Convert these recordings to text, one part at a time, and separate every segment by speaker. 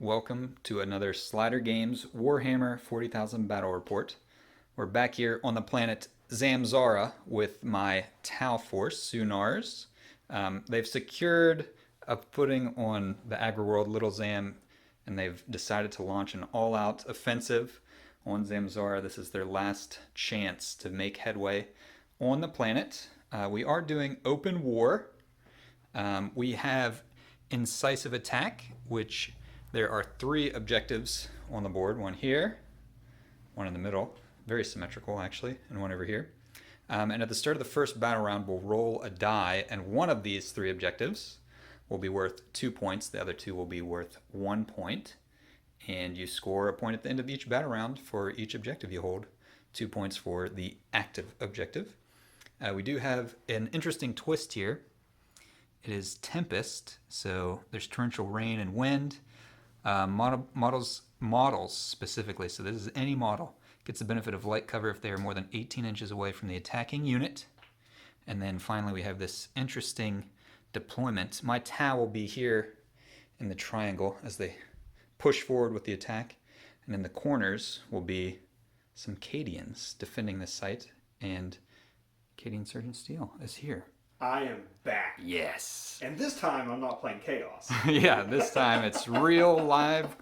Speaker 1: welcome to another Slider Games Warhammer 40,000 Battle Report. We're back here on the planet Zamzara with my T'au Force, Sunars. They've secured a footing on the agri-world Little Zam, and they've decided to launch an all-out offensive on Zamzara. This is their last chance to make headway on the planet. We are doing open war. We have incisive attack, which there are 3 objectives on the board. One here, one in the middle, very symmetrical actually, and one over here. And at the start of the first battle round, we'll roll a die, and one of these 3 objectives will be worth 2 points. The other 2 will be worth 1 point. And you score a point at the end of each battle round for each objective you hold. 2 points for the active objective. We do have an interesting twist here. It is Tempest, so there's torrential rain and wind. Models specifically, so this is any model, gets the benefit of light cover if they are more than 18 inches away from the attacking unit. And then finally we have this interesting deployment. My T'au will be here in the triangle as they push forward with the attack, and in the corners will be some Cadians defending the site, and Cadian Sergeant Steel is here.
Speaker 2: I am back.
Speaker 1: Yes.
Speaker 2: And this time I'm not playing Chaos.
Speaker 1: Yeah, this time it's real, live,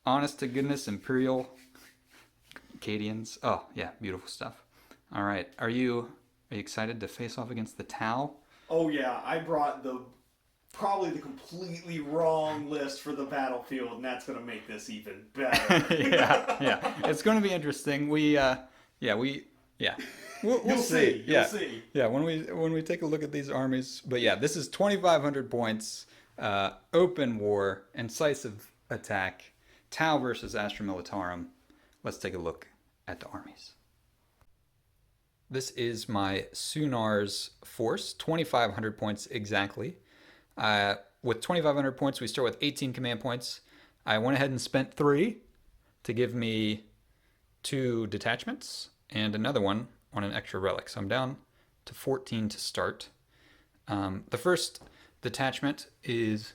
Speaker 1: honest to goodness Imperial Cadians. Oh, yeah, beautiful stuff. All right, are you excited to face off against the T'au?
Speaker 2: Oh yeah, I brought probably the completely wrong list for the battlefield, and that's going to make this even better.
Speaker 1: yeah. It's going to be interesting. We'll
Speaker 2: You'll
Speaker 1: see.
Speaker 2: You'll see.
Speaker 1: Yeah, when we take a look at these armies. But yeah, this is 2,500 points, open war, incisive attack, T'au versus Astra Militarum. Let's take a look at the armies. This is my Sunars force, 2,500 points exactly. With 2,500 points, we start with 18 command points. I went ahead and spent 3 to give me 2 detachments and another one on an extra relic. So I'm down to 14 to start. The first detachment is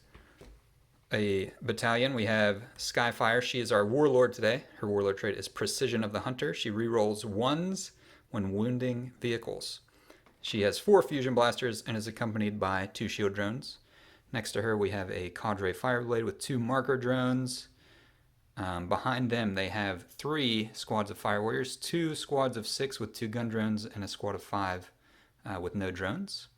Speaker 1: a battalion. We have Skyfire. She is our warlord today. Her warlord trait is Precision of the Hunter. She rerolls 1s when wounding vehicles. She has 4 fusion blasters and is accompanied by 2 shield drones. Next to her we have a Cadre Fireblade with 2 marker drones. Behind them they have 3 squads of fire warriors, 2 squads of 6 with 2 gun drones, and a squad of 5 with no drones.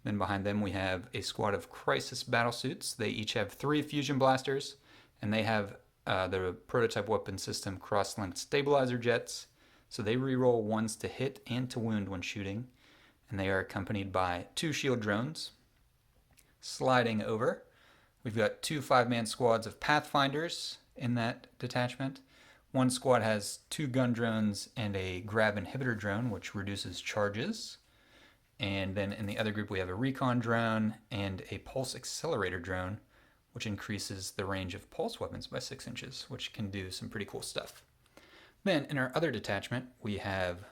Speaker 1: Then behind them we have a squad of crisis battlesuits. They each have 3 fusion blasters, and they have the prototype weapon system cross-linked stabilizer jets, so they reroll 1s to hit and to wound when shooting, and they are accompanied by 2 shield drones. Sliding over, we've got 2 5-man squads of Pathfinders in that detachment. 1 squad has 2 gun drones and a grab inhibitor drone, which reduces charges. And then in the other group we have a recon drone and a pulse accelerator drone, which increases the range of pulse weapons by 6 inches, which can do some pretty cool stuff. Then in our other detachment we have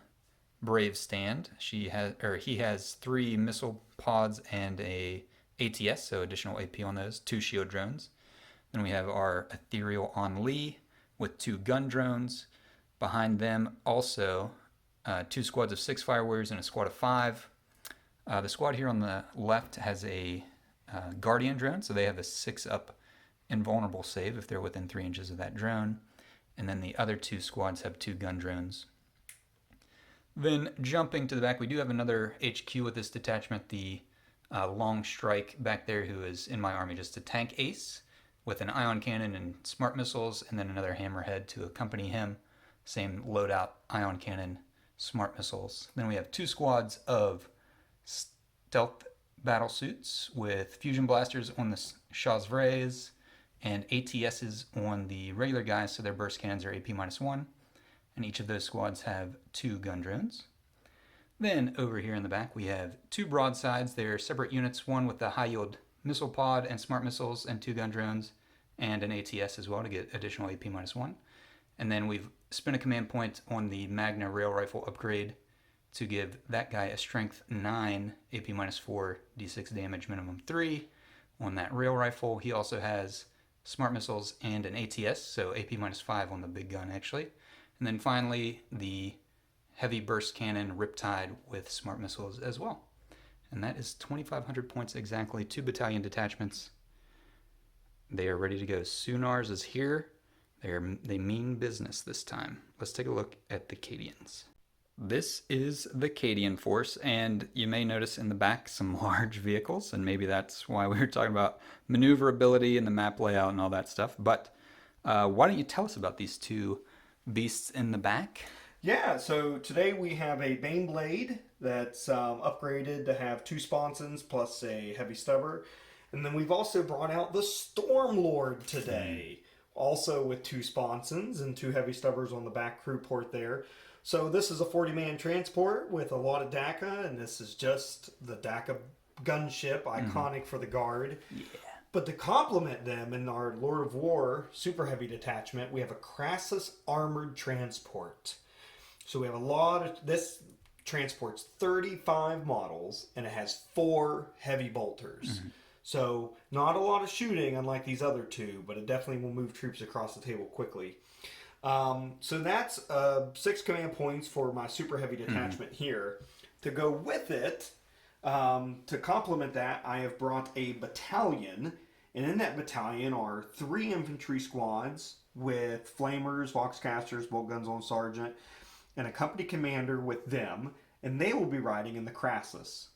Speaker 1: Brave Stand. He has 3 missile pods and a ATS, so additional AP on those, 2 shield drones. Then we have our Ethereal on Lee with 2 gun drones. Behind them also 2 squads of 6 fire warriors and a squad of 5. The squad here on the left has a Guardian drone, so they have a 6-up invulnerable save if they're within 3 inches of that drone. And then the other 2 squads have 2 gun drones. Then jumping to the back, we do have another HQ with this detachment, the Long Strike back there, who is in my army just a tank ace with an ion cannon and smart missiles, and then another hammerhead to accompany him. Same loadout, ion cannon, smart missiles. Then we have 2 squads of stealth battlesuits with fusion blasters on the Chasvrays and ATSs on the regular guys, so their burst cannons are AP -1. And each of those squads have 2 gun drones. Then over here in the back we have 2 broadsides. They're separate units, one with the high yield missile pod and smart missiles and 2 gun drones and an ATS as well to get additional AP -1. And then we've spent a command point on the Magna rail rifle upgrade to give that guy a strength 9, AP -4, D6 damage minimum 3 on that rail rifle. He also has smart missiles, and an ATS, so AP -5 on the big gun actually. And then finally the heavy burst cannon Riptide with smart missiles as well. And that is 2,500 points exactly, 2 battalion detachments. They are ready to go. Sunars is here. They mean business this time. Let's take a look at the Cadians. This is the Cadian force, and you may notice in the back some large vehicles, and maybe that's why we were talking about maneuverability and the map layout and all that stuff. But why don't you tell us about these two beasts in the back?
Speaker 2: Yeah, so today we have a Baneblade that's upgraded to have 2 sponsons plus a heavy stubber. And then we've also brought out the Stormlord today, also with 2 sponsons and 2 heavy stubbers on the back crew port there. So this is a 40-man transport with a lot of DACA, and this is just the DACA gunship, iconic for the Guard.
Speaker 1: Yeah.
Speaker 2: But to complement them in our Lord of War super heavy detachment, we have a Crassus armored transport. So we have a lot of, this transports 35 models, and it has 4 heavy bolters. So not a lot of shooting, unlike these other 2, but it definitely will move troops across the table quickly. So that's 6 command points for my super heavy detachment here. To go with it, to complement that, I have brought a battalion, and in that battalion are 3 infantry squads with flamers, voxcasters, bolt guns on sergeant, and a company commander with them, and they will be riding in the Crassus.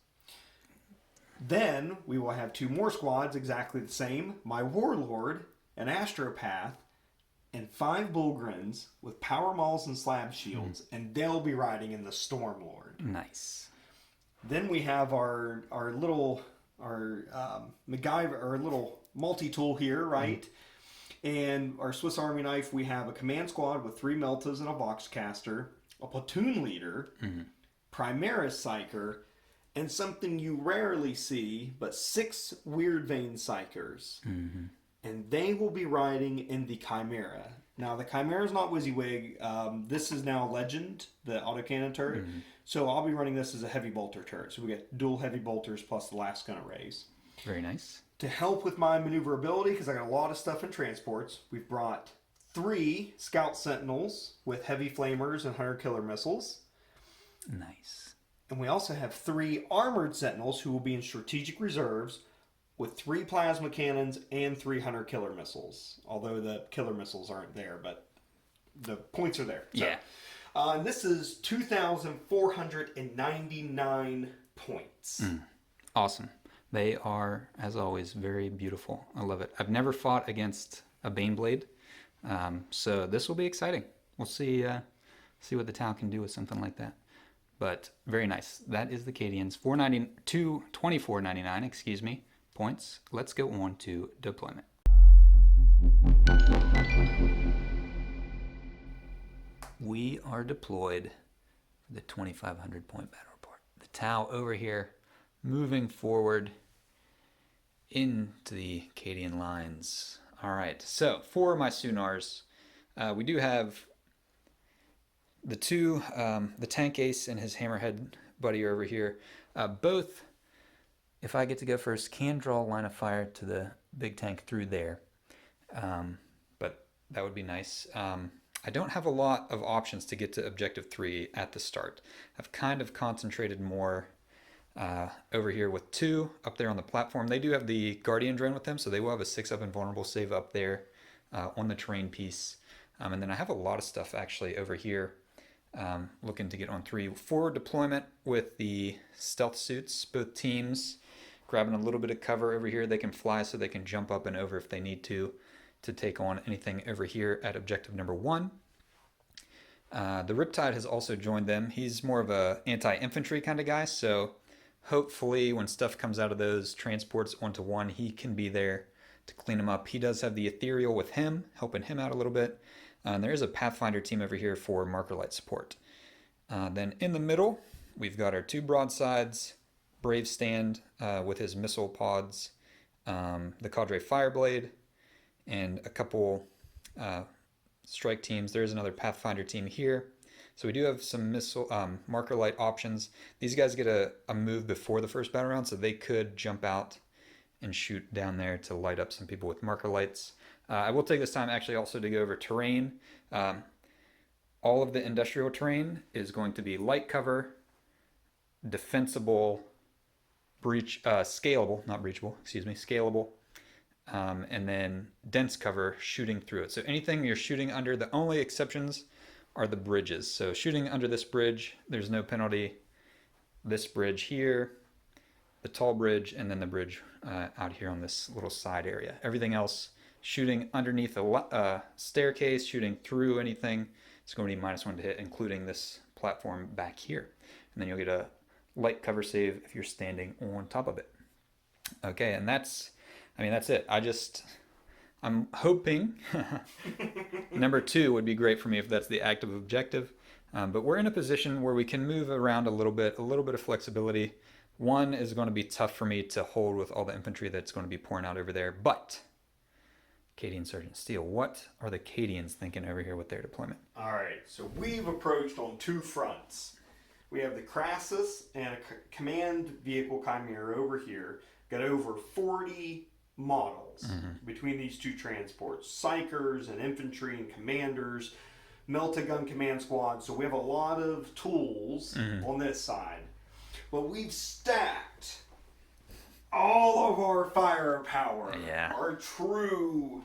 Speaker 2: Then we will have 2 more squads exactly the same, my Warlord, an Astropath, and 5 Bullgrins with power mauls and slab shields, and they'll be riding in the Stormlord.
Speaker 1: Nice.
Speaker 2: Then we have our little MacGyver, our little multi-tool here, right? And our Swiss Army knife, we have a command squad with 3 Meltas and a Voxcaster, a platoon leader, Primaris Psyker, and something you rarely see, but 6 Weird Vein Psychers. And they will be riding in the Chimera. Now, the Chimera is not WYSIWYG. This is now Legend, the autocannon turret. So I'll be running this as a heavy bolter turret. So we get dual heavy bolters plus the last gun arrays.
Speaker 1: Very nice.
Speaker 2: To help with my maneuverability, because I got a lot of stuff in transports, we've brought 3 Scout Sentinels with heavy flamers and hunter killer missiles.
Speaker 1: Nice.
Speaker 2: And we also have 3 armored Sentinels who will be in strategic reserves with 3 plasma cannons and 3 hunter killer missiles. Although the killer missiles aren't there, but the points are there. So,
Speaker 1: Yeah.
Speaker 2: and this is 2,499 points.
Speaker 1: Awesome. They are, as always, very beautiful. I love it. I've never fought against a Baneblade, so this will be exciting. We'll see what the T'au can do with something like that. But very nice. That is the Cadians. 2499, excuse me, points. Let's go on to deployment. We are deployed for the 2,500 point battle report. The T'au over here, moving forward into the Cadian lines. All right, so for my Sunars, we do have the 2, the Tank Ace and his Hammerhead buddy over here. Both, if I get to go first, can draw a line of fire to the big tank through there. But that would be nice. I don't have a lot of options to get to Objective 3 at the start. I've kind of concentrated more over here with 2 up there on the platform. They do have the Guardian drone with them, so they will have a 6-up invulnerable save up there on the terrain piece. And then I have a lot of stuff actually over here looking to get on 3. For deployment with the stealth suits, both teams grabbing a little bit of cover over here. They can fly so they can jump up and over if they need to take on anything over here at objective number 1. The Riptide has also joined them. He's more of a anti-infantry kind of guy, so hopefully when stuff comes out of those transports onto 1, he can be there to clean him up. He does have the Ethereal with him, helping him out a little bit. And there is a Pathfinder team over here for marker light support. Then in the middle, we've got our 2 broadsides, Brave Stand with his missile pods, the Cadre Fireblade, and a couple strike teams. There's another Pathfinder team here. So we do have some missile marker light options. These guys get a move before the first battle round, so they could jump out and shoot down there to light up some people with marker lights. I will take this time actually also to go over terrain. All of the industrial terrain is going to be light cover, defensible, scalable, not breachable, excuse me, scalable, and then dense cover shooting through it. So anything you're shooting under, the only exceptions are the bridges. So shooting under this bridge, there's no penalty. This bridge here, the tall bridge, and then the bridge out here on this little side area. Everything else, shooting underneath a staircase, shooting through anything, it's going to be -1 to hit, including this platform back here. And then you'll get a light cover save if you're standing on top of it. Okay, and that's it. I'm hoping number 2 would be great for me if that's the active objective. But we're in a position where we can move around a little bit of flexibility. 1 is going to be tough for me to hold with all the infantry that's going to be pouring out over there. But Cadian Sergeant Steele, what are the Cadians thinking over here with their deployment?
Speaker 2: All right, so we've approached on 2 fronts. We have the Crassus and a command vehicle Chimera over here. Got over 40 models between these 2 transports. Psychers and infantry and commanders, melt-a-gun command squad. So we have a lot of tools on this side. But we've stacked all of our firepower.
Speaker 1: Yeah.
Speaker 2: Our true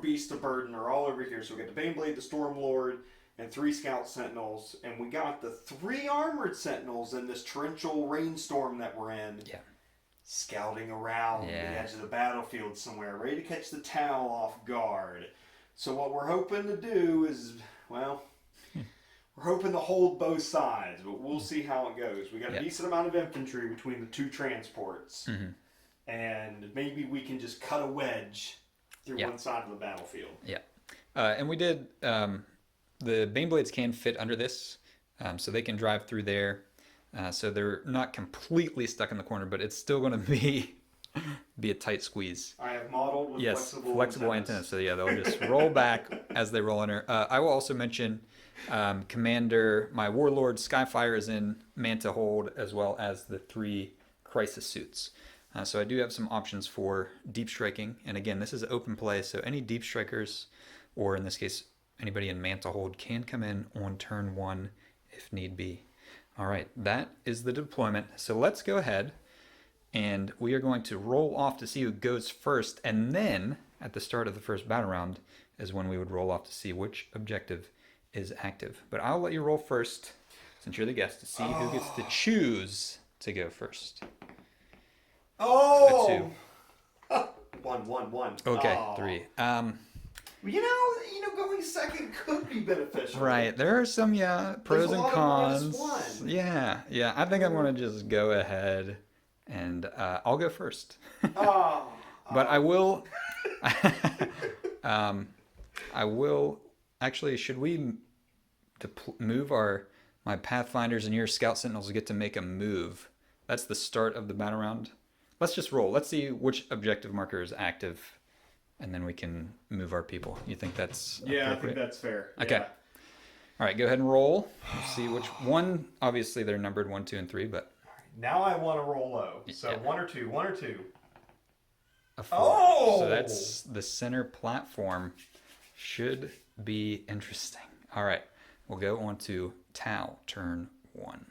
Speaker 2: beast of burden are all over here. So we got the Baneblade, the Stormlord, and 3 Scout Sentinels. And we got the 3 Armored Sentinels in this torrential rainstorm that we're in.
Speaker 1: Yeah.
Speaker 2: Scouting around the edge of the battlefield somewhere, ready to catch the T'au off guard. So what we're hoping to do is, well, we're hoping to hold both sides, but we'll see how it goes. We got a decent amount of infantry between the 2 transports, and maybe we can just cut a wedge through one side of the battlefield.
Speaker 1: Yeah, and we did. The Baneblades can fit under this, so they can drive through there. So they're not completely stuck in the corner, but it's still going to be a tight squeeze.
Speaker 2: I have modeled with
Speaker 1: flexible antennas. So yeah, they'll just roll back as they roll under. I will also mention Commander, my Warlord Skyfire is in Manta Hold, as well as the 3 Crisis Suits. So I do have some options for deep striking. And again, this is open play, so any deep strikers, or in this case, anybody in Manta Hold, can come in on turn 1 if need be. All right, that is the deployment. So let's go ahead and we are going to roll off to see who goes first. And then at the start of the first battle round is when we would roll off to see which objective is active. But I'll let you roll first, since you're the guest, to see who gets to choose to go first.
Speaker 2: Oh! 1.
Speaker 1: Okay, 3.
Speaker 2: You know, going second could be beneficial.
Speaker 1: Right, there are some pros and cons.
Speaker 2: -1.
Speaker 1: Yeah. I think I'm going to just go ahead and I'll go first. But I will. I will actually. Should we move my Pathfinders and your Scout Sentinels get to make a move? That's the start of the battle round. Let's just roll. Let's see which objective marker is active, and then we can move our people. You think that's appropriate?
Speaker 2: I think that's fair.
Speaker 1: Okay.
Speaker 2: Yeah.
Speaker 1: All right, go ahead and roll. Let's see which one. Obviously, they're numbered 1, 2, and 3, but
Speaker 2: now I want to roll low. So 1 or 2.
Speaker 1: a 4.
Speaker 2: Oh!
Speaker 1: So that's the center platform. Should be interesting. All right, we'll go on to T'au, turn 1.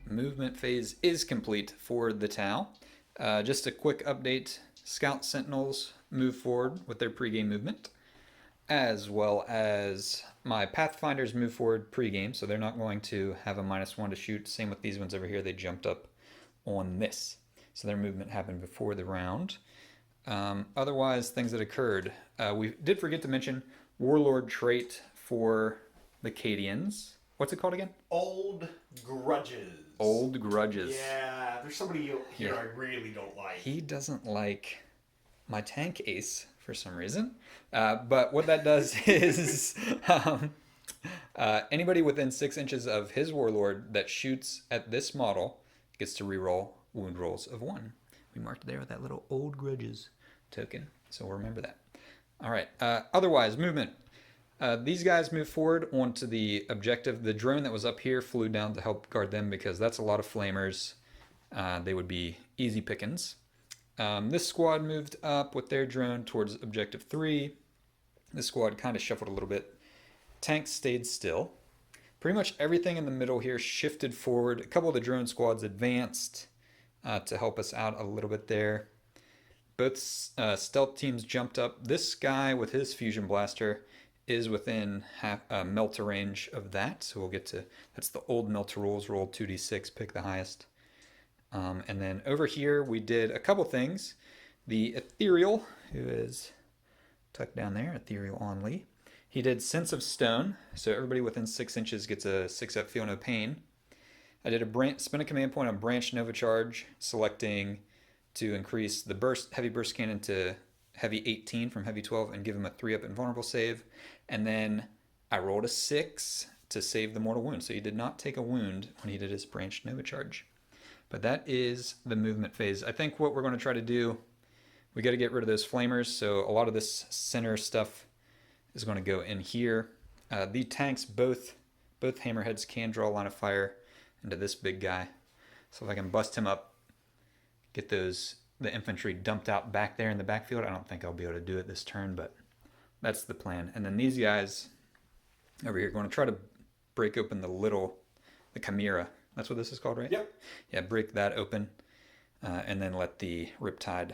Speaker 1: Movement phase is complete for the T'au. Just a quick update. Scout Sentinels move forward with their pregame movement, as well as my Pathfinders move forward pregame, so they're not going to have a -1 to shoot. Same with these ones over here. They jumped up on this. So their movement happened before the round. Otherwise, things that occurred. We did forget to mention Warlord trait for the Cadians. What's it called again?
Speaker 2: Old Grudges.
Speaker 1: Old Grudges.
Speaker 2: Yeah, there's somebody here I really don't like.
Speaker 1: He doesn't like my tank ace for some reason. But what that does is anybody within 6 inches of his Warlord that shoots at this model gets to reroll wound rolls of 1. We marked it there with that little Old Grudges token, so we'll remember that. All right, otherwise, movement. These guys move forward onto the objective. The drone that was up here flew down to help guard them because that's a lot of flamers. they would be easy pickings. This squad moved up with their drone towards objective 3. This squad kind of shuffled a little bit. Tanks stayed still. Pretty much everything in the middle here shifted forward. A couple of the drone squads advanced to help us out a little bit there. Both stealth teams jumped up. This guy with his fusion blaster is within melter range of that. So we'll get to, that's the old melter rules. Roll 2d6, pick the highest. And then over here we did a couple things. The Ethereal, who is tucked down there, Ethereal Only. He did Sense of Stone, so everybody within 6 inches gets a 6-up Feel No Pain. I did a spin a command point on Branch Nova Charge, selecting to increase the heavy burst cannon to heavy 18 from heavy 12 and give him a 3-up invulnerable save. And then I rolled a 6 to save the mortal wound, so he did not take a wound when he did his Branch Nova Charge. But that is the movement phase. I think what we're going to try to do, we got to get rid of those flamers, so a lot of this center stuff is going to go in here. The tanks, both hammerheads can draw a line of fire into this big guy. So if I can bust him up, get the infantry dumped out back there in the backfield. I don't think I'll be able to do it this turn, but that's the plan. And then these guys over here are going to try to break open the Chimera. That's what this is called, right?
Speaker 2: Yep.
Speaker 1: Yeah, break that open, and then let the Riptide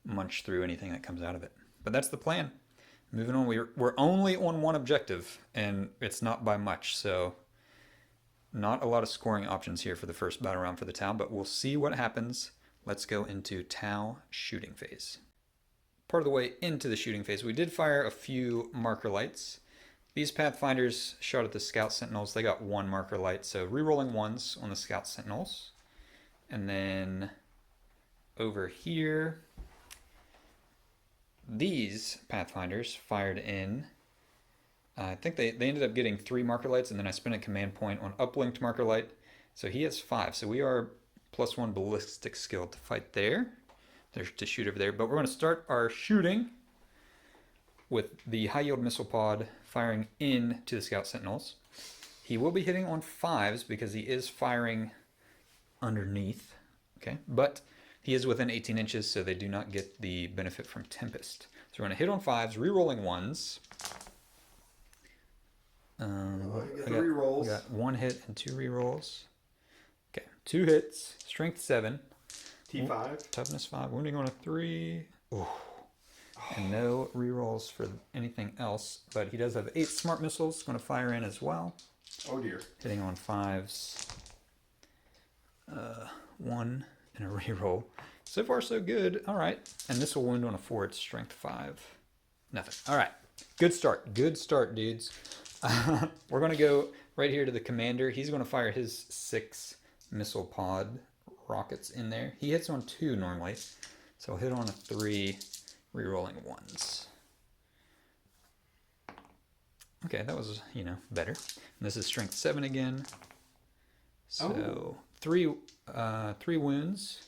Speaker 1: munch through anything that comes out of it. But that's the plan. Moving on, we're only on one objective, and it's not by much, so not a lot of scoring options here for the first battle round for the T'au, but we'll see what happens. Let's go into T'au shooting phase. Part of the way into the shooting phase, we did fire a few marker lights. These Pathfinders shot at the Scout Sentinels. They got 1 marker light, so re-rolling 1s on the Scout Sentinels. And then over here, these Pathfinders fired in, I think they ended up getting 3 marker lights, and then I spent a command point on uplinked marker light. So he has 5. So we are +1 ballistic skill to fight there, to shoot over there. But we're going to start our shooting with the high yield missile pod firing in to the Scout Sentinels. He will be hitting on 5s because he is firing underneath. Okay, but he is within 18 inches, so they do not get the benefit from Tempest. So we're going to hit on 5s, re-rolling 1s.
Speaker 2: I got
Speaker 1: 1 hit and 2 re-rolls. Okay, 2 hits, strength 7.
Speaker 2: T5.
Speaker 1: Toughness 5, wounding on a 3. Ooh. And no re-rolls for anything else, but he does have 8 smart missiles going to fire in as well.
Speaker 2: Oh dear.
Speaker 1: Hitting on 5s. 1 and a re-roll. So far so good. All right. And this will wound on a 4. It's strength 5. Nothing. All right. Good start. Good start, dudes. We're going to go right here to the commander. He's going to fire his 6 missile pod rockets in there. He hits on 2 normally. So he'll hit on a 3, re-rolling 1s. Okay, that was, better. And this is strength 7 again. So 3 wounds,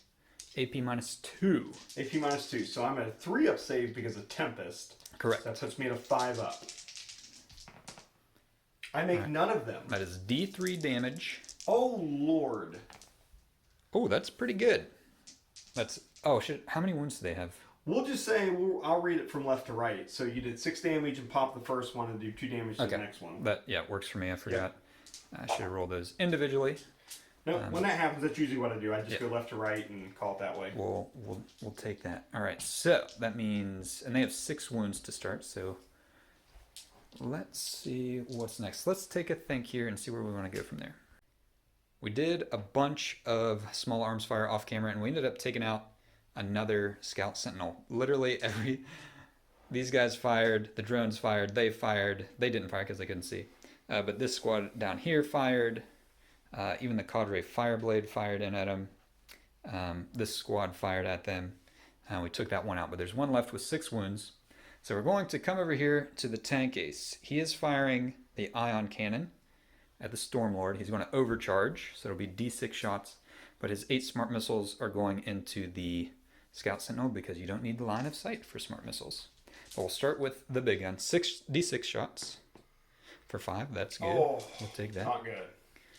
Speaker 1: AP -2.
Speaker 2: AP -2. So I'm at a 3-up save because of Tempest.
Speaker 1: Correct.
Speaker 2: So that puts me at a 5-up. I make none of them.
Speaker 1: That is D3 damage.
Speaker 2: Oh Lord.
Speaker 1: Oh, that's pretty good. That's shit. How many wounds do they have?
Speaker 2: We'll just say I'll read it from left to right. So you did 6 damage and pop the first one and do 2 damage to the next one.
Speaker 1: That works for me. I forgot. I should have rolled those individually.
Speaker 2: No, when that happens, that's usually what I do. I just go left to right and call it that way.
Speaker 1: We'll take that. All right. So that means, and they have 6 wounds to start. So let's see what's next. Let's take a think here and see where we want to go from there. We did a bunch of small arms fire off camera, and we ended up taking out another Scout Sentinel. Literally these guys fired, the drones fired, they didn't fire because they couldn't see. But this squad down here fired. Even the Cadre Fireblade fired in at them. This squad fired at them. We took that one out, but there's one left with 6 wounds. So we're going to come over here to the tank ace. He is firing the ion cannon at the Stormlord. He's going to overcharge, so it'll be D6 shots. But his 8 smart missiles are going into the Scout Sentinel because you don't need the line of sight for smart missiles. But we'll start with the big gun. 6 D6 shots for 5. That's good.
Speaker 2: Oh,
Speaker 1: we'll take that.
Speaker 2: Not good.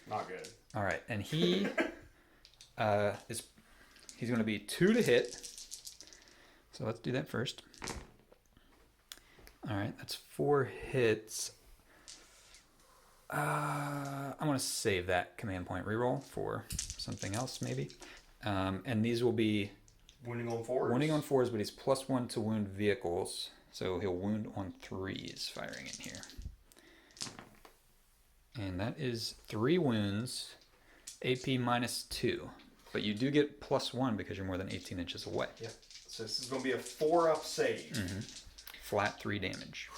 Speaker 2: Not good.
Speaker 1: All right, and he he's going to be 2 to hit. So let's do that first. All right, that's 4 hits. I'm going to save that command point reroll for something else maybe. And these will be
Speaker 2: Wounding on 4s.
Speaker 1: wounding on 4s, but he's +1 to wound vehicles. So he'll wound on 3s firing in here. And that is 3 wounds, AP -2. But you do get +1 because you're more than 18 inches away.
Speaker 2: Yeah. So this is going to be a 4-up save.
Speaker 1: Mm-hmm. Flat 3 damage.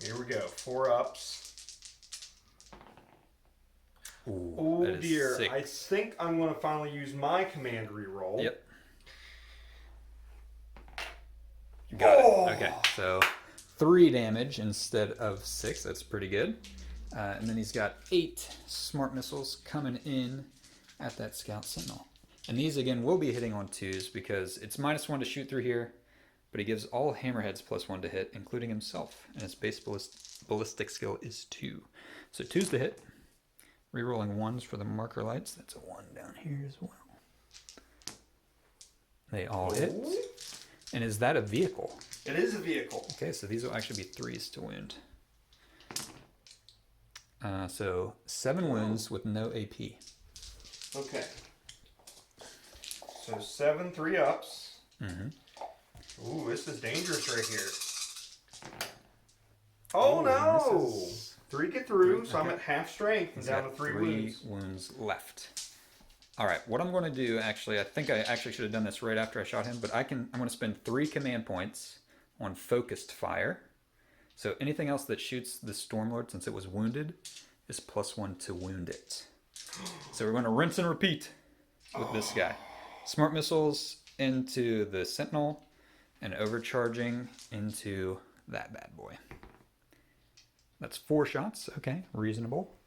Speaker 2: Here we go. 4 ups.
Speaker 1: Ooh,
Speaker 2: Oh dear.
Speaker 1: 6.
Speaker 2: I think I'm going to finally use my command reroll.
Speaker 1: Yep. Got
Speaker 2: Oh!
Speaker 1: it. Okay, so 3 damage instead of 6. That's pretty good. And then he's got 8 smart missiles coming in at that scout sentinel. And these again will be hitting on 2s because it's -1 to shoot through here, but he gives all hammerheads +1 to hit, including himself. And his base ballistic skill is 2. So 2's to hit. Rerolling 1s for the marker lights. That's a 1 down here as well. They all hit. And is that a vehicle?
Speaker 2: It is a vehicle.
Speaker 1: Okay, so these will actually be 3s to wound. So 7 wounds with no AP.
Speaker 2: Okay. So 7 3-ups.
Speaker 1: Mm-hmm.
Speaker 2: Ooh, this is dangerous right here. Oh
Speaker 1: Ooh,
Speaker 2: no!
Speaker 1: this is
Speaker 2: 3 get through,
Speaker 1: okay.
Speaker 2: so I'm at half strength and
Speaker 1: He's
Speaker 2: down
Speaker 1: got
Speaker 2: to 3
Speaker 1: 3
Speaker 2: wounds.
Speaker 1: left. All right, what I'm going to do, actually, I think I actually should have done this right after I shot him, but I'm going to spend 3 command points on focused fire. So anything else that shoots the Stormlord, since it was wounded, is +1 to wound it. So we're going to rinse and repeat with this guy. Smart missiles into the Sentinel and overcharging into that bad boy. That's 4 shots. Okay, reasonable.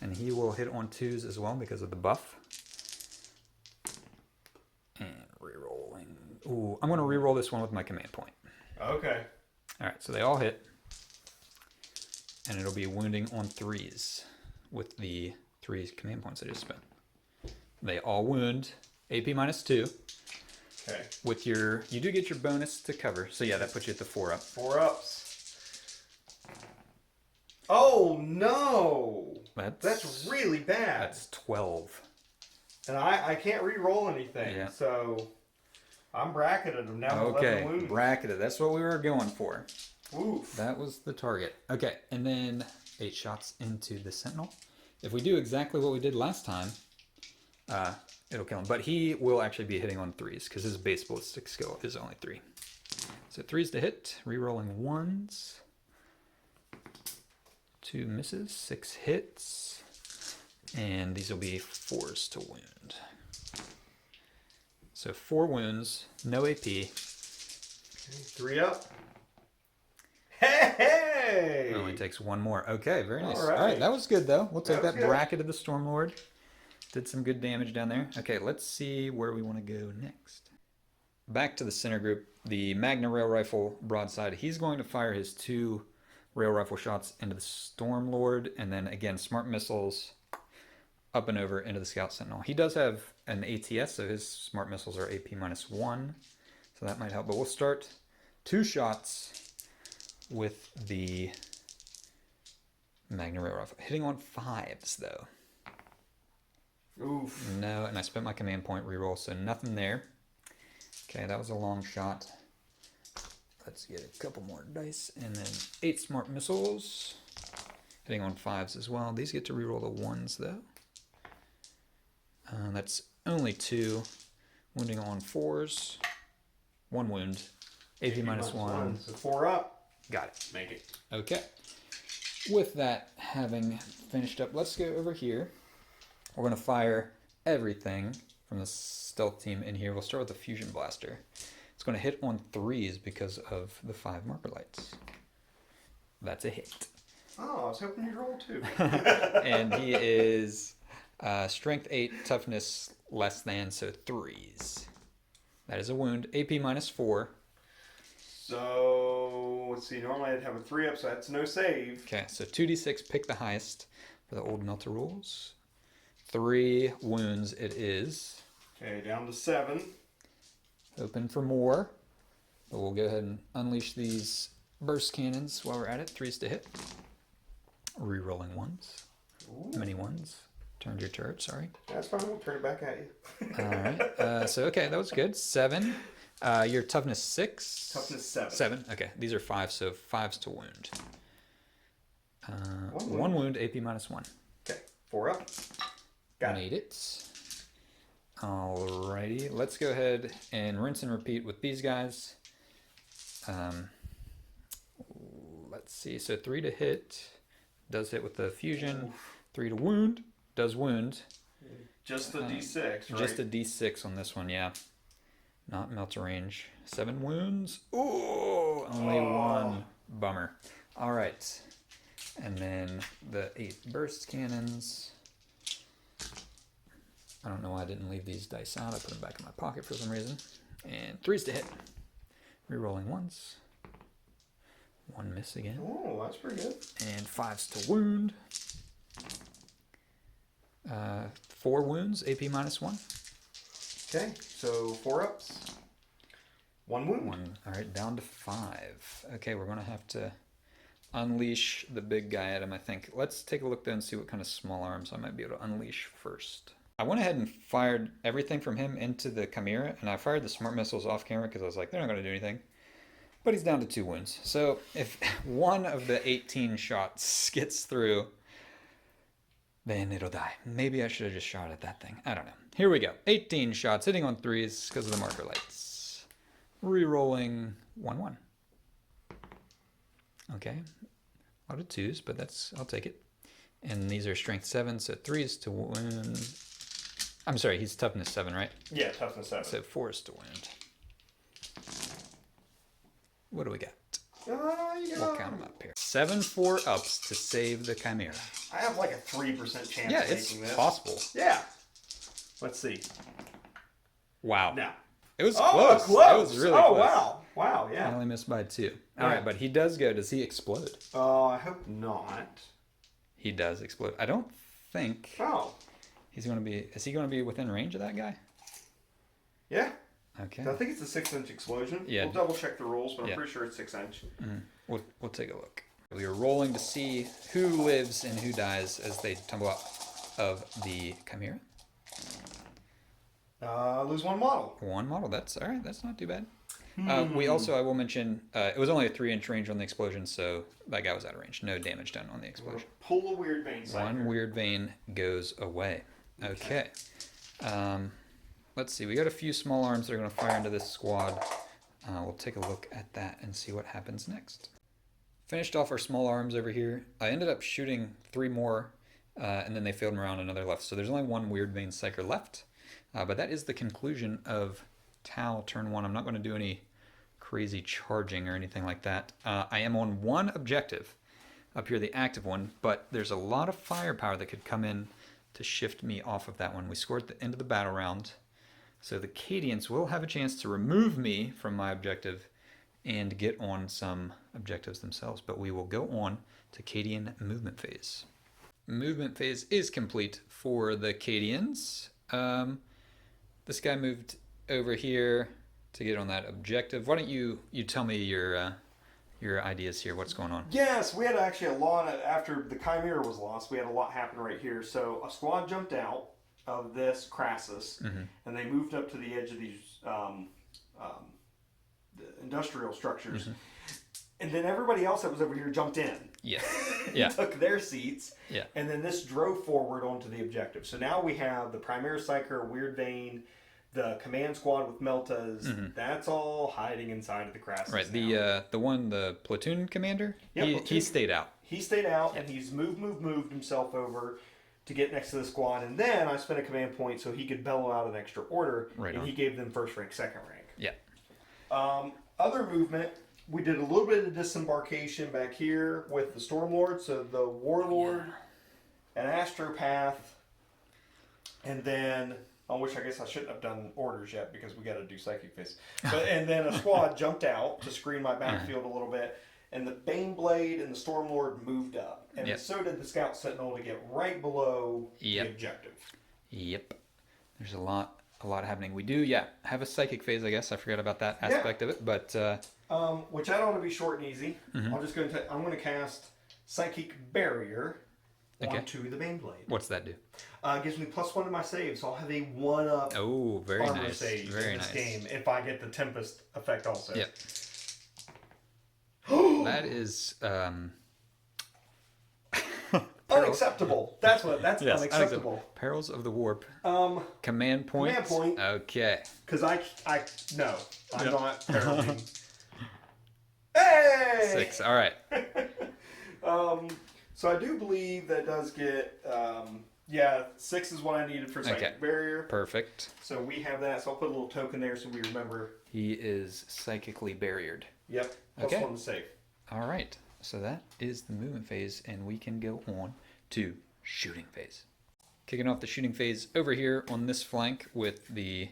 Speaker 1: And he will hit on 2s as well because of the buff. And rerolling. Ooh, I'm going to reroll this one with my command point.
Speaker 2: Okay.
Speaker 1: All right, so they all hit. And it'll be wounding on 3s with the 3 command points I just spent. They all wound. AP -2.
Speaker 2: Okay.
Speaker 1: With your, you do get your bonus to cover. So yeah, that puts you at the 4-up.
Speaker 2: 4 ups. Oh no! That's really bad.
Speaker 1: That's 12.
Speaker 2: And I can't re-roll anything.
Speaker 1: Yeah.
Speaker 2: So I'm bracketed. I'm now
Speaker 1: Okay,
Speaker 2: 11 wounds.
Speaker 1: bracketed. That's what we were going for.
Speaker 2: Oof.
Speaker 1: That was the target. Okay, and then 8 shots into the Sentinel. If we do exactly what we did last time, it'll kill him. But he will actually be hitting on 3s because his base ballistic skill is only 3. So 3s to hit, re-rolling 1s. 2 misses, 6 hits, and these will be 4s to wound. So 4 wounds, no AP.
Speaker 2: Okay, 3 up. Hey!
Speaker 1: It only takes 1 more. Okay, very nice.
Speaker 2: All right.
Speaker 1: All right, that was good though. We'll take
Speaker 2: That was
Speaker 1: that
Speaker 2: good.
Speaker 1: bracket of the Stormlord. Did some good damage down there. Okay, let's see where we want to go next. Back to the center group. The Magna Rail Rifle broadside. He's going to fire his 2 rail rifle shots into the Stormlord, and then again smart missiles up and over into the Scout Sentinel. He does have an ATS, so his smart missiles are AP -1, so that might help. But we'll start 2 shots with the Magna Rail Rifle. Hitting on 5s though.
Speaker 2: Oof.
Speaker 1: No, and I spent my command point reroll, so nothing there. Okay, that was a long shot. Let's get a couple more dice, and then 8 smart missiles. Hitting on 5s as well. These get to reroll the 1s though. That's only 2. Wounding on 4s. 1 wound. AP -1.
Speaker 2: So 4 up.
Speaker 1: Got it.
Speaker 2: Make it.
Speaker 1: Okay. With that having finished up, let's go over here. We're going to fire everything from the stealth team in here. We'll start with the fusion blaster. It's going to hit on 3s because of the 5 marker lights. That's a hit.
Speaker 2: Oh, I was hoping you'd roll 2.
Speaker 1: And he is strength 8, toughness less than, so 3s. That is a wound. AP -4.
Speaker 2: So, let's see. Normally I'd have a 3 up, so that's no save.
Speaker 1: Okay, so 2d6, pick the highest for the old Melter rules. 3 wounds it is.
Speaker 2: Okay, down to 7.
Speaker 1: Hoping for more. But we'll go ahead and unleash these burst cannons while we're at it. 3s to hit. Rerolling 1s.
Speaker 2: Ooh.
Speaker 1: Many 1s. Turned your turret, sorry.
Speaker 2: That's fine, we'll turn it back at you.
Speaker 1: Alright. So, okay, that was good. 7. Your toughness 6.
Speaker 2: Toughness 7.
Speaker 1: 7. Okay, these are 5, so 5s to wound.
Speaker 2: One
Speaker 1: One wound, AP -1.
Speaker 2: Okay, 4 up. Got it.
Speaker 1: Made it. Alrighty, let's go ahead and rinse and repeat with these guys. Let's see, so 3 to hit, does hit with the fusion. 3 to wound, does wound.
Speaker 2: Just the D6, right?
Speaker 1: Just a D6 on this one, yeah. Not melt range. 7 wounds. Ooh, only 1. Bummer. Alright, and then the 8 burst cannons. I don't know why I didn't leave these dice out. I put them back in my pocket for some reason. And 3s to hit. Rerolling 1s. 1 miss again.
Speaker 2: Oh, that's pretty good.
Speaker 1: And 5s to wound. 4 wounds, AP -1.
Speaker 2: Okay, so 4 ups. 1 wound.
Speaker 1: 1. All right, down to 5. Okay, we're going to have to unleash the big guy at him, I think. Let's take a look though and see what kind of small arms I might be able to unleash first. I went ahead and fired everything from him into the Chimera, and I fired the smart missiles off camera because I was like, they're not going to do anything. But he's down to 2 wounds. So if one of the 18 shots gets through, then it'll die. Maybe I should have just shot at that thing. I don't know. Here we go. 18 shots, hitting on 3s because of the marker lights. Rerolling 1-1. Okay. A lot of 2s, but I'll take it. And these are strength 7, so 3s to wound. I'm sorry, he's toughness 7, right?
Speaker 2: Yeah, toughness 7.
Speaker 1: So 4s to wound. What do we got? We'll count them up here. 7 4-ups to save the Chimera.
Speaker 2: I have like a 3% chance
Speaker 1: Yeah,
Speaker 2: of
Speaker 1: it's
Speaker 2: making this.
Speaker 1: possible.
Speaker 2: Yeah. Let's see.
Speaker 1: Wow.
Speaker 2: Now.
Speaker 1: It was
Speaker 2: Oh,
Speaker 1: close.
Speaker 2: close.
Speaker 1: It was really
Speaker 2: oh,
Speaker 1: close.
Speaker 2: wow. Wow,
Speaker 1: I
Speaker 2: yeah.
Speaker 1: only missed by 2.
Speaker 2: Yeah.
Speaker 1: All right, but he does go. Does he explode?
Speaker 2: I hope not.
Speaker 1: He does explode. I don't think
Speaker 2: Oh.
Speaker 1: he's going to be... Is he going to be within range of that guy?
Speaker 2: Yeah.
Speaker 1: Okay.
Speaker 2: I think it's a 6-inch explosion.
Speaker 1: Yeah.
Speaker 2: We'll double check the rules, but I'm
Speaker 1: Yeah.
Speaker 2: pretty sure it's 6-inch.
Speaker 1: We'll take a look. We are rolling to see who lives and who dies as they tumble out of the Chimera.
Speaker 2: Lose 1 model.
Speaker 1: 1 model. That's all right. That's not too bad. We also, I will mention, it was only a 3-inch range on the explosion, so that guy was out of range. No damage done on the explosion.
Speaker 2: Pull a weird vein cycle.
Speaker 1: 1 weird vein goes away. Okay. Let's see. We got a few small arms that are going to fire into this squad. We'll take a look at that and see what happens next. Finished off our small arms over here. I ended up shooting 3 more, and then they failed me around another left. So there's only 1 weird vein psyker left. But that is the conclusion of T'au turn 1. I'm not going to do any crazy charging or anything like that. I am on 1 objective up here, the active one, but there's a lot of firepower that could come in to shift me off of that one. We scored at the end of the battle round, so the Cadians will have a chance to remove me from my objective and get on some objectives themselves, but we will go on to Cadian movement phase. Movement phase is complete for the Cadians. This guy moved over here to get on that objective. Why don't you tell me your ideas here? What's going on?
Speaker 2: Yes, we had actually a lot after the Chimera was lost. We had a lot happen right here. So a squad jumped out of this Crassus, and they moved up to the edge of these the industrial structures. And then everybody else that was over here jumped in.
Speaker 1: Yeah. Yeah.
Speaker 2: Took their seats.
Speaker 1: Yeah.
Speaker 2: And then this drove forward onto the objective. So now we have the Primera Psyker, Weird Vein, the command squad with Meltas. That's all hiding inside of the Crassus.
Speaker 1: Right.
Speaker 2: Now.
Speaker 1: The platoon commander.
Speaker 2: Yeah,
Speaker 1: he stayed out.
Speaker 2: He stayed out, and he's moved himself over to get next to the squad. And then I spent a command point so he could bellow out an extra order.
Speaker 1: Right
Speaker 2: and
Speaker 1: on.
Speaker 2: he gave them 1st rank, 2nd rank.
Speaker 1: Yeah.
Speaker 2: Other movement, we did a little bit of disembarkation back here with the Stormlord, so the Warlord, an Astropath, and then, I guess I shouldn't have done orders yet because we got to do Psychic Fist. And then a squad jumped out to screen my backfield a little bit, and the Baneblade and the Stormlord moved up. And so did the Scout Sentinel to get right below the objective.
Speaker 1: Yep. There's a lot a lot happening. We do, yeah, have a psychic phase, I guess. I forgot about that aspect of it, but
Speaker 2: which I don't want to be short and easy.
Speaker 1: Mhm.
Speaker 2: I'm going to cast Psychic Barrier
Speaker 1: Okay.
Speaker 2: onto the Baneblade.
Speaker 1: what's that do?
Speaker 2: Gives me +1 to my save, so I'll have a 1-up
Speaker 1: Oh, very
Speaker 2: armor
Speaker 1: nice.
Speaker 2: save
Speaker 1: Very
Speaker 2: in this
Speaker 1: nice.
Speaker 2: game if I get the Tempest effect also.
Speaker 1: Yep. That is
Speaker 2: Unacceptable. That's
Speaker 1: yes,
Speaker 2: unacceptable.
Speaker 1: Perils of the Warp.
Speaker 2: Um,
Speaker 1: Command point.
Speaker 2: Command point.
Speaker 1: Okay.
Speaker 2: because I'm
Speaker 1: Yep.
Speaker 2: not heralding. Hey!
Speaker 1: 6. All right.
Speaker 2: So I do believe that does get 6 is what I needed for Psychic
Speaker 1: Okay.
Speaker 2: Barrier.
Speaker 1: Perfect.
Speaker 2: So we have that. So I'll put a little token there so we remember.
Speaker 1: He is psychically barriered.
Speaker 2: Yep.
Speaker 1: Okay.
Speaker 2: +1 to save.
Speaker 1: All right. So that is the movement phase, and we can go on to shooting phase. Kicking off the shooting phase over here on this flank with the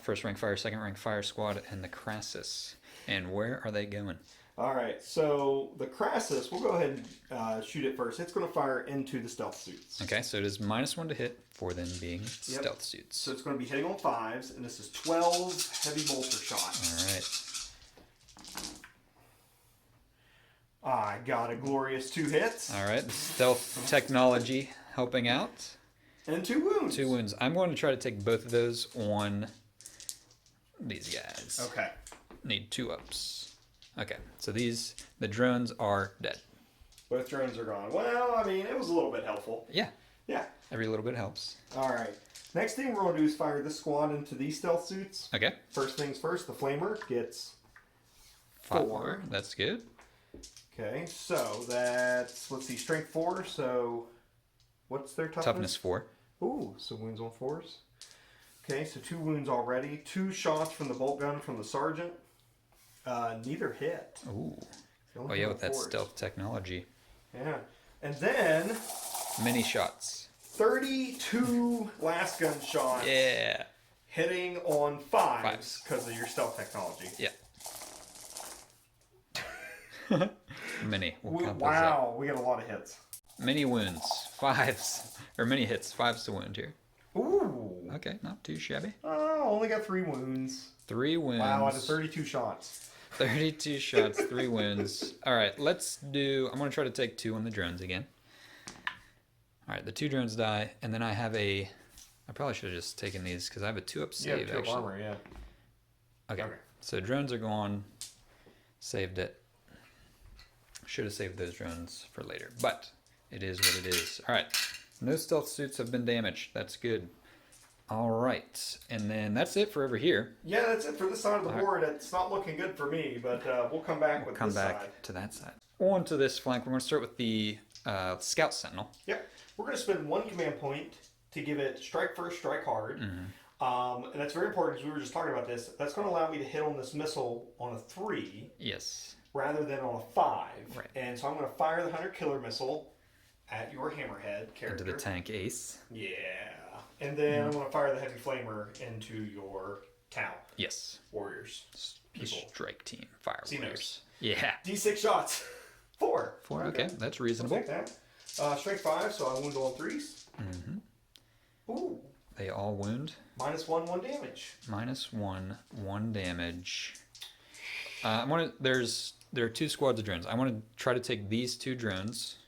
Speaker 1: first rank fire, second rank fire squad, and the Crassus. And where are they going?
Speaker 2: All right. So the Crassus, we'll go ahead and shoot it first. It's going to fire into the stealth suits.
Speaker 1: Okay, so it is -1 to hit for them being stealth suits.
Speaker 2: So it's going to be hitting on 5s, and this is 12 heavy bolter shots.
Speaker 1: All right.
Speaker 2: I got a glorious 2 hits.
Speaker 1: All right. The stealth technology helping out.
Speaker 2: And 2 wounds.
Speaker 1: 2 wounds. I'm going to try to take both of those on these guys.
Speaker 2: Okay.
Speaker 1: Need 2 ups. Okay, so the drones are dead.
Speaker 2: Both drones are gone. Well, I mean, it was a little bit helpful.
Speaker 1: Yeah,
Speaker 2: Yeah.
Speaker 1: every little bit helps.
Speaker 2: All right. Next thing we're going to do is fire this squad into these stealth suits.
Speaker 1: Okay.
Speaker 2: First things first, the Flamer gets
Speaker 1: 4.
Speaker 2: 4.
Speaker 1: That's good.
Speaker 2: Okay, so that's, let's see, strength 4. So what's their toughness?
Speaker 1: Toughness 4.
Speaker 2: Ooh, so wounds on 4s. Okay, so 2 wounds already. 2 shots from the bolt gun from the sergeant. Neither hit.
Speaker 1: Ooh.
Speaker 2: The only
Speaker 1: Oh
Speaker 2: thing
Speaker 1: yeah,
Speaker 2: on
Speaker 1: with that
Speaker 2: 4s.
Speaker 1: stealth technology.
Speaker 2: Yeah. And then
Speaker 1: Many shots.
Speaker 2: 32 last gun shots
Speaker 1: Yeah.
Speaker 2: hitting on 5s
Speaker 1: Fives.
Speaker 2: because of your stealth technology.
Speaker 1: Yeah. Many. We'll count those up.
Speaker 2: Wow, we got a lot of hits.
Speaker 1: Many wounds. 5s. Or many hits. 5s to wound here.
Speaker 2: Ooh.
Speaker 1: Okay, not too shabby.
Speaker 2: Only got 3 wounds.
Speaker 1: 3 wounds.
Speaker 2: Wow, out of 32 shots.
Speaker 1: 32 shots, 3 wounds. All right, let's do... I'm going to try to take 2 on the drones again. All right, the 2 drones die, and then I have a... I probably should have just taken these, because I have a 2-up save,
Speaker 2: 2
Speaker 1: actually.
Speaker 2: armor, yeah.
Speaker 1: Okay.
Speaker 2: Okay.
Speaker 1: So drones are gone. Saved it. Should have saved those drones for later, but it is what it is. All right. No stealth suits have been damaged. That's good. All right. And then that's it for over here.
Speaker 2: Yeah, that's it for this side of the
Speaker 1: All right.
Speaker 2: board. It's not looking good for me, but we'll come back with
Speaker 1: Come
Speaker 2: this
Speaker 1: back
Speaker 2: side.
Speaker 1: to that side. On to this flank. We're going to start with the Scout Sentinel.
Speaker 2: Yep. We're going to spend 1 command point to give it strike first, strike hard.
Speaker 1: Mm-hmm.
Speaker 2: And that's very important because we were just talking about this. That's going to allow me to hit on this missile on a 3
Speaker 1: Yes.
Speaker 2: rather than on a 5.
Speaker 1: Right.
Speaker 2: And so I'm going to fire the Hunter Killer missile at your Hammerhead character.
Speaker 1: Into the tank ace.
Speaker 2: Yeah. And then I'm going to fire the Heavy Flamer into your T'au
Speaker 1: Yes.
Speaker 2: warriors.
Speaker 1: The
Speaker 2: People.
Speaker 1: strike team. Fire
Speaker 2: Xenos.
Speaker 1: warriors. Yeah.
Speaker 2: D6 shots. 4.
Speaker 1: 4. Okay. That's
Speaker 2: I'll
Speaker 1: reasonable.
Speaker 2: take that. Strength 5, so I wound on 3s.
Speaker 1: Mm-hmm.
Speaker 2: Ooh.
Speaker 1: They all wound.
Speaker 2: -1, 1 damage.
Speaker 1: -1, 1 damage. There are 2 squads of drones. I want to try to take these 2 drones.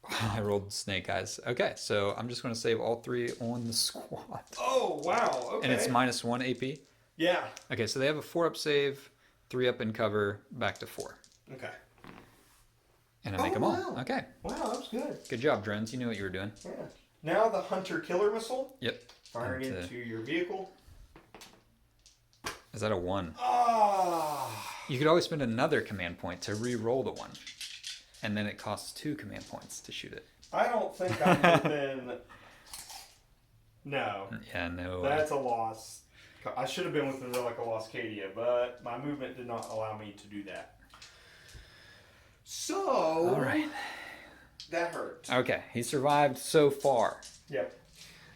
Speaker 1: I rolled snake eyes. Okay, so I'm just going to save all 3 on the squad.
Speaker 2: Oh, wow. Okay.
Speaker 1: And it's -1 AP.
Speaker 2: Yeah.
Speaker 1: Okay, so they have a 4-up save, 3-up in cover, back to 4.
Speaker 2: Okay.
Speaker 1: And I make them all.
Speaker 2: Wow.
Speaker 1: Okay.
Speaker 2: Wow, that was good.
Speaker 1: Good job, drones. You knew what you were doing.
Speaker 2: Yeah. Now the Hunter Killer missile.
Speaker 1: Yep.
Speaker 2: Firing into your vehicle.
Speaker 1: Is that a 1?
Speaker 2: Ah.
Speaker 1: You could always spend another command point to re-roll the 1. And then it costs 2 command points to shoot it.
Speaker 2: I don't think I'm within. No.
Speaker 1: Yeah, no.
Speaker 2: That's a loss. I should have been within Relic of Lost Cadia, but my movement did not allow me to do that. So.
Speaker 1: All right.
Speaker 2: That hurt.
Speaker 1: Okay, he survived so far.
Speaker 2: Yep.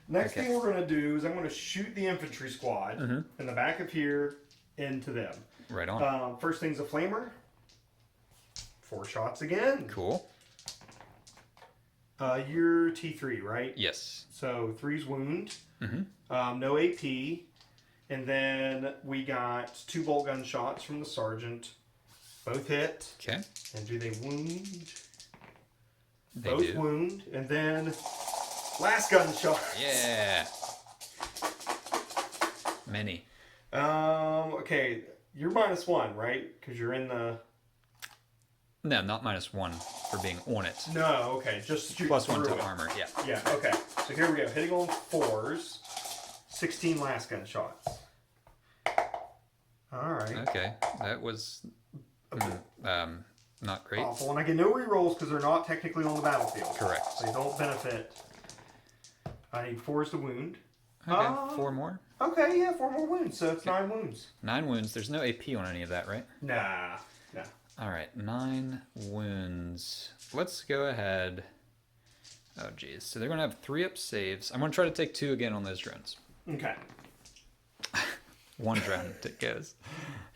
Speaker 2: Next
Speaker 1: Okay.
Speaker 2: thing we're going to do is I'm going to shoot the infantry squad in the back of here into them.
Speaker 1: Right on.
Speaker 2: First thing's a flamer. 4 shots again.
Speaker 1: Cool.
Speaker 2: You're T3, right?
Speaker 1: Yes.
Speaker 2: So 3's wound.
Speaker 1: Mm-hmm.
Speaker 2: No AP. And then we got 2 bolt gun shots from the sergeant. Both hit.
Speaker 1: Okay.
Speaker 2: And do they wound?
Speaker 1: They
Speaker 2: Both
Speaker 1: do.
Speaker 2: wound. And then last gun shot.
Speaker 1: Yeah. Many.
Speaker 2: Okay. You're -1, right? Because you're in the...
Speaker 1: No, not -1 for being on it.
Speaker 2: No, okay. Just shoot
Speaker 1: +1
Speaker 2: through
Speaker 1: to
Speaker 2: it.
Speaker 1: armor, yeah.
Speaker 2: Yeah, okay. So here we go. Hitting on 4s. 16 last gun shots. Alright.
Speaker 1: Okay. That was not great.
Speaker 2: Awful. And I get no rerolls because they're not technically on the battlefield.
Speaker 1: Correct.
Speaker 2: They don't benefit. I need 4s to wound.
Speaker 1: Okay, 4 more.
Speaker 2: Okay, yeah, 4 more wounds. So it's 9 wounds.
Speaker 1: 9 wounds. There's no AP on any of that, right?
Speaker 2: Nah.
Speaker 1: All right, 9 wounds. Let's go ahead. Oh, geez. So they're going to have 3-up saves. I'm going to try to take 2 again on those drones.
Speaker 2: Okay.
Speaker 1: 1 drone that goes.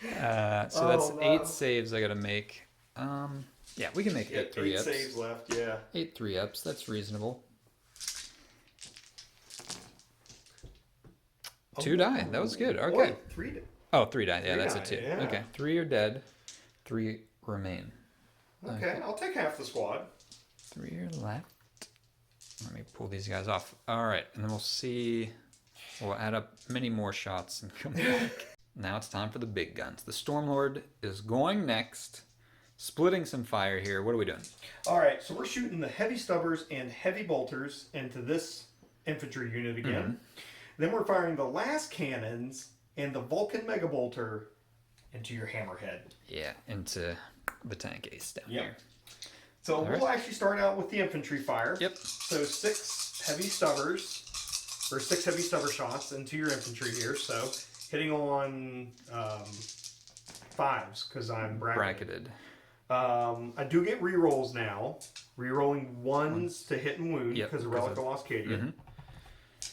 Speaker 1: So that's 8 saves I got to make. Yeah, we can make 8 3-ups.
Speaker 2: 8 saves left, yeah.
Speaker 1: 8 3-ups. That's reasonable. 2 die. That was good. Okay.
Speaker 2: Wait, 3
Speaker 1: Oh, 3 die. Yeah,
Speaker 2: 3
Speaker 1: that's
Speaker 2: die,
Speaker 1: a 2.
Speaker 2: yeah.
Speaker 1: Okay. 3 are dead. 3 remain.
Speaker 2: Okay, I'll take half the squad.
Speaker 1: 3 are left. Let me pull these guys off. All right, and then we'll see. We'll add up many more shots and come back. Now it's time for the big guns. The Stormlord is going next. Splitting some fire here. What are we doing?
Speaker 2: All right, so we're shooting the heavy stubbers and heavy bolters into this infantry unit again. Then we're firing the last cannons and the Vulcan Mega Bolter into your hammerhead.
Speaker 1: Yeah, into the tank ace down here.
Speaker 2: So we'll actually start out with the infantry fire.
Speaker 1: Yep.
Speaker 2: So 6 heavy stubbers, or 6 heavy stubber shots into your infantry here. So hitting on 5s because I'm bracketed. I do get rerolls now. Rerolling 1s to hit and wound because of Relic of Lost Cadian.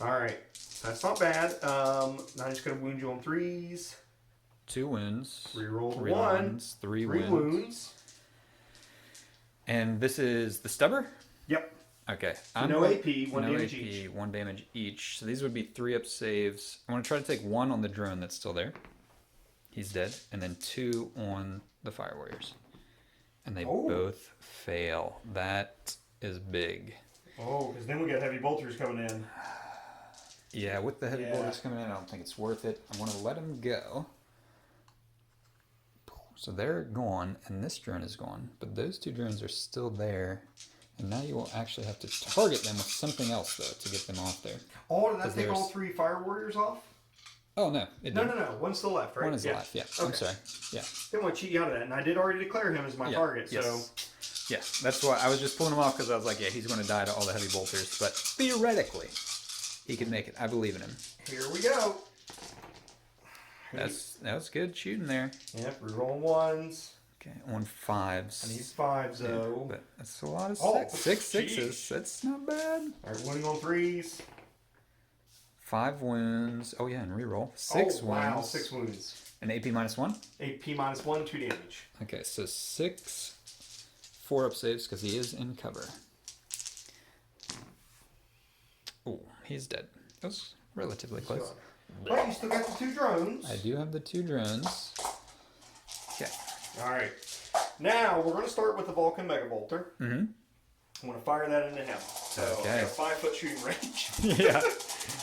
Speaker 2: All right, that's not bad. Now I'm just gonna wound you on 3s.
Speaker 1: 2 wounds.
Speaker 2: Reroll
Speaker 1: 3
Speaker 2: 1.
Speaker 1: wounds. 3
Speaker 2: 3
Speaker 1: wounds.
Speaker 2: wounds.
Speaker 1: And this is the stubber?
Speaker 2: Yep.
Speaker 1: Okay.
Speaker 2: No AP, 1
Speaker 1: no
Speaker 2: damage
Speaker 1: AP,
Speaker 2: each.
Speaker 1: 1 damage each. So these would be 3-up saves. I want to try to take 1 on the drone that's still there. He's dead. And then 2 on the fire warriors. And they both fail. That is big.
Speaker 2: Oh, because then we got heavy bolters coming in.
Speaker 1: Yeah, with the heavy bolters coming in, I don't think it's worth it. I'm going to let them go. So they're gone, and this drone is gone. But those 2 drones are still there. And now you will actually have to target them with something else, though, to get them off there.
Speaker 2: Oh, did that take all 3 fire warriors off?
Speaker 1: Oh, no. It didn't.
Speaker 2: No. One's still left, right?
Speaker 1: 1 is left, yeah.
Speaker 2: Okay.
Speaker 1: I'm sorry. Yeah.
Speaker 2: Didn't want to cheat you out of that. And I did already declare him as my target, so...
Speaker 1: Yeah, that's why I was just pulling him off because I was like, yeah, he's going to die to all the heavy bolters. But theoretically, he can make it. I believe in him.
Speaker 2: Here we go.
Speaker 1: That was good shooting there.
Speaker 2: Yep, rerolling 1s.
Speaker 1: Okay, on 5s.
Speaker 2: I need 5s, though.
Speaker 1: But that's a lot of 6. 6 sixes.
Speaker 2: Geez.
Speaker 1: That's not bad.
Speaker 2: All right, winning on 3s.
Speaker 1: 5 wounds. Oh, yeah, and reroll. 6 wounds.
Speaker 2: Wow, 6 wounds.
Speaker 1: An AP -1?
Speaker 2: AP -1, 2 damage.
Speaker 1: Okay, so 6 4-up saves because he is in cover. Oh, he's dead. That was relatively close.
Speaker 2: But you still got the 2 drones.
Speaker 1: I do have the 2 drones. Okay.
Speaker 2: All right. Now, we're going to start with the Vulcan Mega Bolter.
Speaker 1: Mm-hmm.
Speaker 2: I'm going to fire that into him. So,
Speaker 1: Okay.
Speaker 2: I got a 5-foot shooting range.
Speaker 1: Yeah.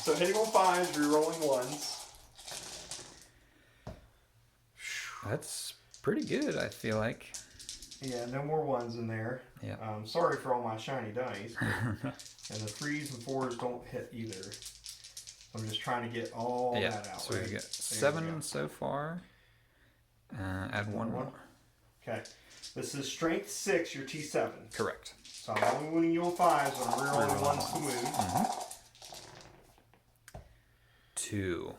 Speaker 2: So, hitting on 5s, rerolling 1s.
Speaker 1: That's pretty good, I feel like.
Speaker 2: Yeah, no more 1s in there.
Speaker 1: Yeah.
Speaker 2: Sorry for all my shiny dice. And the 3s and 4s don't hit either. I'm just trying to get all that out.
Speaker 1: So we've got 7 so far. Add 1 more.
Speaker 2: Okay. This is strength 6, your T7.
Speaker 1: Correct.
Speaker 2: So I'm only winning you on 5s, so I'm rerolling 1s to move.
Speaker 1: 2.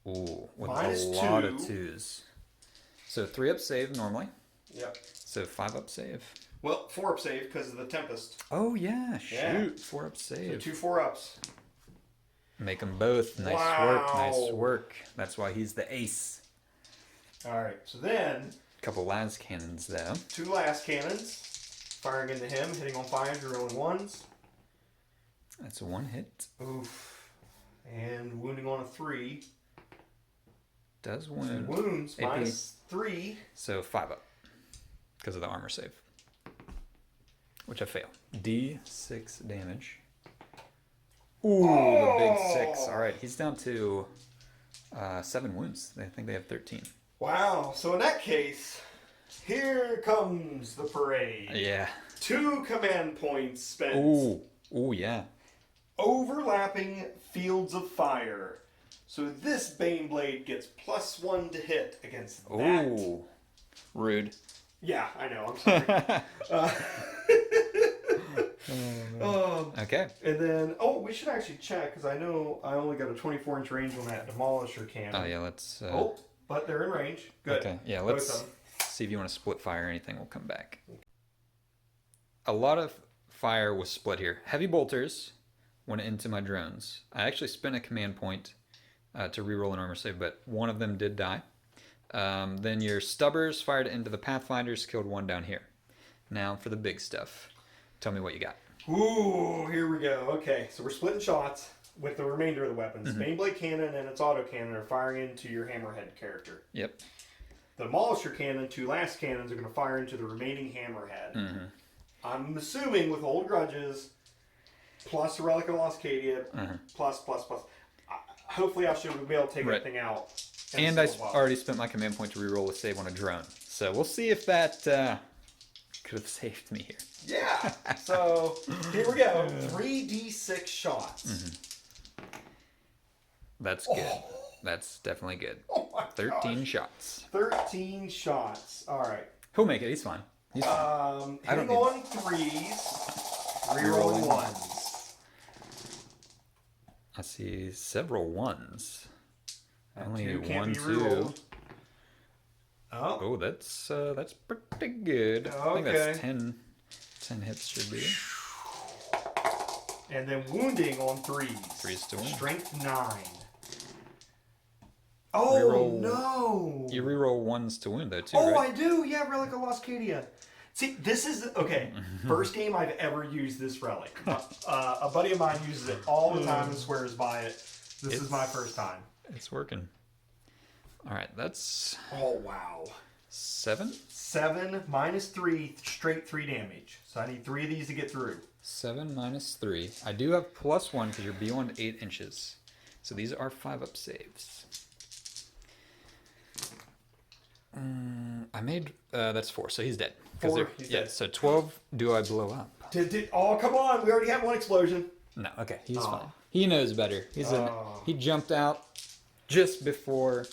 Speaker 1: Ooh, with
Speaker 2: Minus
Speaker 1: a lot
Speaker 2: 2.
Speaker 1: of 2s. So 3-up save normally.
Speaker 2: Yep.
Speaker 1: So 5-up save.
Speaker 2: Well, 4-up save because of the Tempest.
Speaker 1: Oh, yeah. Shoot.
Speaker 2: Yeah.
Speaker 1: 4-up
Speaker 2: So
Speaker 1: save.
Speaker 2: 2 4-ups.
Speaker 1: Make them both. Nice work. Nice work. That's why he's the ace.
Speaker 2: All right. So then,
Speaker 1: Couple las cannons, though.
Speaker 2: 2 last cannons. Firing into him, hitting on 5s, rerolling 1s.
Speaker 1: That's a 1 hit.
Speaker 2: Oof. And wounding on a 3.
Speaker 1: Does wound.
Speaker 2: Wounds
Speaker 1: AP.
Speaker 2: -3.
Speaker 1: So 5 up. Because of the armor save. Which I fail. D6 damage. Ooh, the big 6. Alright, he's down to 7 wounds. I think they have 13.
Speaker 2: Wow. So in that case, here comes the parade.
Speaker 1: Yeah.
Speaker 2: 2 command points spent.
Speaker 1: Ooh. Ooh, yeah.
Speaker 2: Overlapping fields of fire. So this Baneblade gets +1 to hit against that.
Speaker 1: Ooh. Rude.
Speaker 2: Yeah, I know. I'm sorry.
Speaker 1: Okay.
Speaker 2: And then, we should actually check, because I know I only got a 24-inch range on that Demolisher cannon.
Speaker 1: Oh, yeah, let's...
Speaker 2: But they're in range. Good.
Speaker 1: Okay, yeah,
Speaker 2: Both
Speaker 1: let's
Speaker 2: of them.
Speaker 1: see if you want to split fire or anything. We'll come back. A lot of fire was split here. Heavy bolters went into my drones. I actually spent a command point to reroll an armor save, but one of them did die. Then your stubbers fired into the Pathfinders, killed 1 down here. Now for the big stuff. Tell me what you got.
Speaker 2: Ooh, here we go. Okay, so we're splitting shots with the remainder of the weapons. Baneblade cannon and its autocannon are firing into your hammerhead character.
Speaker 1: Yep.
Speaker 2: The Demolisher cannon, 2 last cannons, are going to fire into the remaining hammerhead. I'm assuming with Old Grudges, plus a Relic of Lost Cadia, plus. Hopefully I should be able to take that thing out.
Speaker 1: And I already spent my command point to reroll a save on a drone. So we'll see if that could have saved me here.
Speaker 2: Yeah. So here we go. 3d6 shots.
Speaker 1: That's good. That's definitely good.
Speaker 2: Oh my
Speaker 1: 13 shots.
Speaker 2: 13 shots. All right.
Speaker 1: He'll make it. He's fine. He's fine.
Speaker 2: Hitting on 3s, rerolling 1s.
Speaker 1: I see several 1s. Only
Speaker 2: 2 can't
Speaker 1: 1,
Speaker 2: be
Speaker 1: 2.
Speaker 2: rerolled.
Speaker 1: Oh, that's pretty good. I think that's 10 hits should be.
Speaker 2: And then wounding on 3s.
Speaker 1: 3s to win.
Speaker 2: Strength 9. Oh, no.
Speaker 1: You reroll 1s to wound though too,
Speaker 2: Oh,
Speaker 1: right?
Speaker 2: I do. Yeah, Relic of Lost Cadia. See, this is okay. First game I've ever used this relic. A buddy of mine uses it all the time and swears by it. This is my first time.
Speaker 1: It's working. All right, that's
Speaker 2: Oh wow.
Speaker 1: 7.
Speaker 2: 7 -3, straight 3 damage. So I need 3 of these to get through.
Speaker 1: 7 minus 3. I do have +1 because you're beyond 8 inches. So these are 5-up saves. I made that's 4, so he's dead.
Speaker 2: 4, he's dead.
Speaker 1: So 12. Do I blow up?
Speaker 2: Oh come on! We already had 1 explosion.
Speaker 1: No. Okay, he's fine. He knows better. He jumped out just before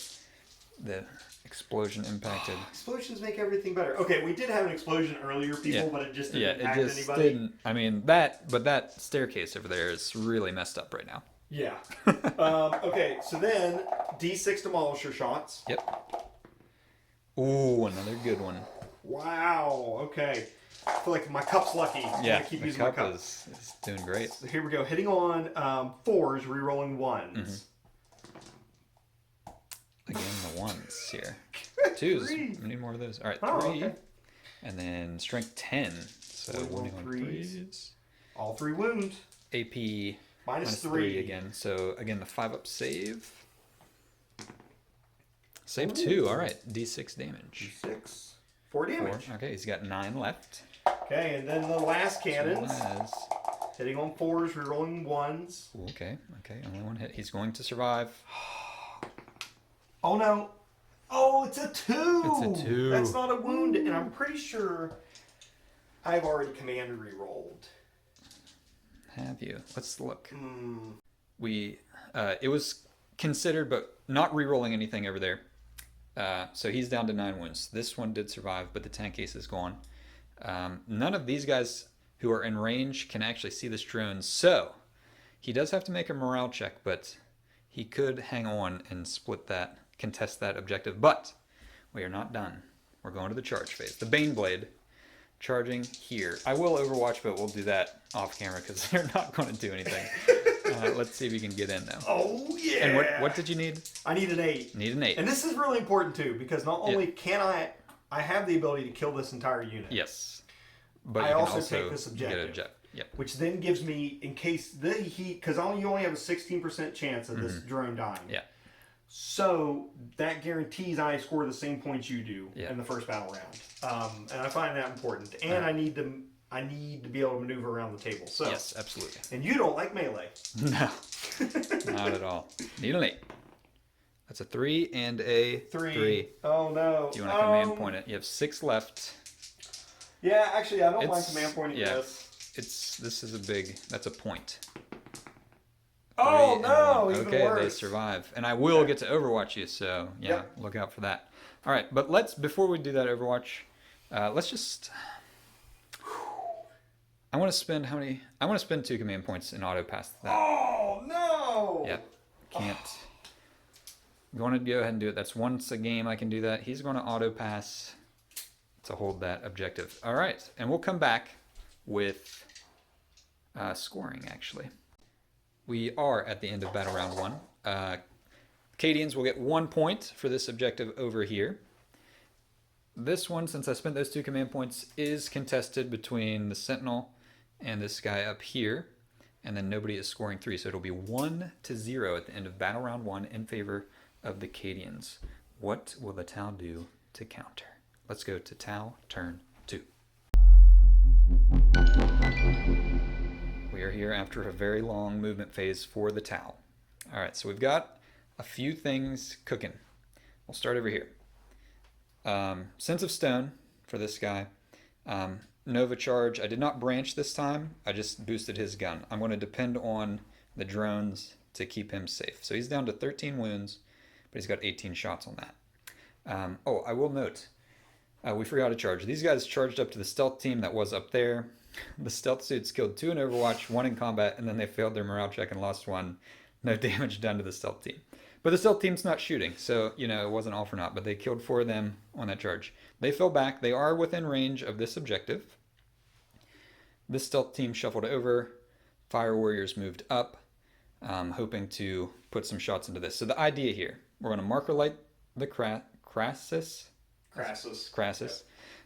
Speaker 1: the explosion impacted.
Speaker 2: Explosions make everything better. Okay, we did have an explosion earlier, people, but it just didn't impact anybody.
Speaker 1: Didn't. I mean that staircase over there is really messed up right now.
Speaker 2: Yeah. Okay, so then D6 Demolisher shots.
Speaker 1: Yep. Ooh, another good one.
Speaker 2: Wow. Okay. I feel like my cup's lucky. I'm
Speaker 1: Yeah,
Speaker 2: gonna keep
Speaker 1: the
Speaker 2: using my cup.
Speaker 1: is doing great.
Speaker 2: So here we go. Hitting on 4s, rerolling 1s.
Speaker 1: Again, the 1s here. 2s. We need more of those. All right, 3.
Speaker 2: Okay.
Speaker 1: And then strength 10. So
Speaker 2: Roll
Speaker 1: wounding on
Speaker 2: 3s.
Speaker 1: 3s.
Speaker 2: All 3 wounds.
Speaker 1: AP
Speaker 2: Minus
Speaker 1: 3
Speaker 2: 3
Speaker 1: again. So again, the 5-up save. Save 2. All right, D6 damage.
Speaker 2: 6. 4 damage.
Speaker 1: 4. Okay, he's got 9 left.
Speaker 2: Okay, and then the last cannons.
Speaker 1: Has...
Speaker 2: Hitting on 4s, rerolling 1s.
Speaker 1: Ooh, okay, only 1 hit. He's going to survive.
Speaker 2: Oh no. Oh, it's a 2.
Speaker 1: It's a 2.
Speaker 2: That's not a wound, and I'm pretty sure I've already command rerolled.
Speaker 1: Have you? Let's look. We it was considered, but not re-rolling anything over there. So he's down to 9 wounds. This one did survive, but the tank case is gone. None of these guys who are in range can actually see this drone, so he does have to make a morale check, but he could hang on and contest that objective. But we are not done. We're going to the charge phase. The Baneblade charging here. I will Overwatch, but we'll do that off camera because they're not going to do anything. Let's see if we can get in now.
Speaker 2: Oh, yeah.
Speaker 1: And what did you need?
Speaker 2: I need an 8.
Speaker 1: Need an 8.
Speaker 2: And this is really important, too, because not only can I have the ability to kill this entire unit.
Speaker 1: Yes. But
Speaker 2: I
Speaker 1: you can
Speaker 2: also take this objective.
Speaker 1: Get Yep.
Speaker 2: which then gives me, in case because you only have a 16% chance of this drone dying.
Speaker 1: Yeah.
Speaker 2: So that guarantees I score the same points you do
Speaker 1: Yeah.
Speaker 2: in the first battle round, and I find that important. And I need to be able to maneuver around the table. So
Speaker 1: yes, absolutely.
Speaker 2: And you don't like melee.
Speaker 1: No, not at all. Need an 8. That's a 3 and a 3.
Speaker 2: Oh no!
Speaker 1: Do you want to command point it? You have 6 left.
Speaker 2: Yeah, actually, I don't mind command pointing this.
Speaker 1: This is a big. That's a point.
Speaker 2: Oh no! Even
Speaker 1: okay,
Speaker 2: worse.
Speaker 1: they survive, and I will get to Overwatch you. So yeah, look out for that. All right, but before we do that Overwatch, let's just. I want to spend how many? I want to spend 2 command points in auto pass that.
Speaker 2: Oh no!
Speaker 1: Yeah, can't. I'm going to go ahead and do it. That's once a game I can do that. He's going to auto pass to hold that objective. All right, and we'll come back with scoring, actually. We are at the end of battle round 1. Cadians will get 1 point for this objective over here. This one, since I spent those 2 command points, is contested between the Sentinel and this guy up here. And then nobody is scoring 3, so it'll be 1-0 at the end of battle round 1 in favor of the Cadians. What will the T'au do to counter? Let's go to T'au turn 2. We are here after a very long movement phase for the T'au. All right, so we've got a few things cooking. We'll start over here. Sense of Stone for this guy. Nova Charge. I did not branch this time. I just boosted his gun. I'm going to depend on the drones to keep him safe. So he's down to 13 wounds, but he's got 18 shots on that. I will note, we forgot a charge. These guys charged up to the stealth team that was up there. The stealth suits killed 2 in Overwatch, 1 in combat, and then they failed their morale check and lost 1. No damage done to the stealth team. But the stealth team's not shooting, so, it wasn't all for naught, but they killed 4 of them on that charge. They fell back. They are within range of this objective. This stealth team shuffled over. Fire Warriors moved up, hoping to put some shots into this. So the idea here, we're going to marker light the Crassus.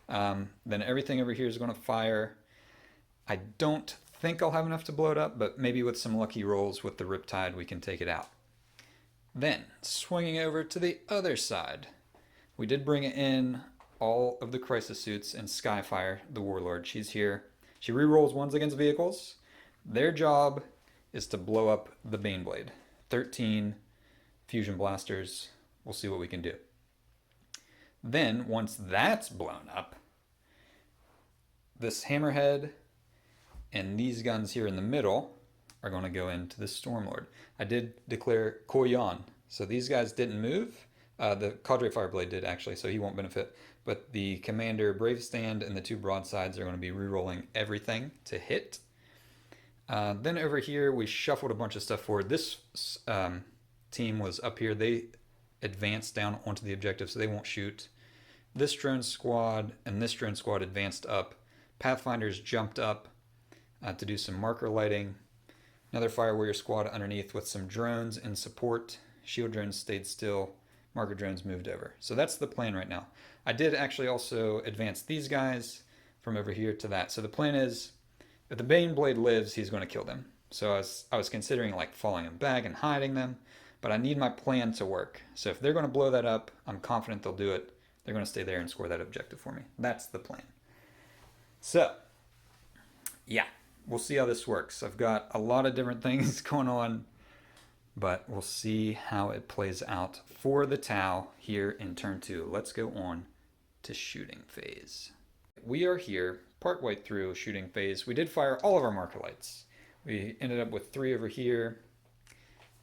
Speaker 1: Then everything over here is going to fire. I don't think I'll have enough to blow it up, but maybe with some lucky rolls with the Riptide, we can take it out. Then, swinging over to the other side, we did bring in all of the Crisis Suits and Skyfire, the Warlord. She's here. She rerolls 1s against vehicles. Their job is to blow up the Baneblade. 13 Fusion Blasters. We'll see what we can do. Then, once that's blown up, this Hammerhead and these guns here in the middle are going to go into the Stormlord. I did declare Koyan, so these guys didn't move. The Cadre Fireblade did, actually, so he won't benefit. But the Commander Brave Stand and the 2 broadsides are going to be rerolling everything to hit. Then over here, we shuffled a bunch of stuff forward. This team was up here. They advanced down onto the objective, so they won't shoot. This drone squad and this drone squad advanced up. Pathfinders jumped up to do some marker lighting. Another Fire Warrior squad underneath with some drones in support. Shield drones stayed still. Marker drones moved over. So that's the plan right now. I did actually also advance these guys from over here to that. So the plan is, if the Baneblade lives, he's going to kill them. So I was considering falling them back and hiding them, but I need my plan to work. So if they're going to blow that up, I'm confident they'll do it. They're going to stay there and score that objective for me. That's the plan. So, yeah. We'll see how this works. I've got a lot of different things going on, but we'll see how it plays out for the T'au here in turn 2. Let's go on to shooting phase. We are here partway through shooting phase. We did fire all of our marker lights. We ended up with 3 over here.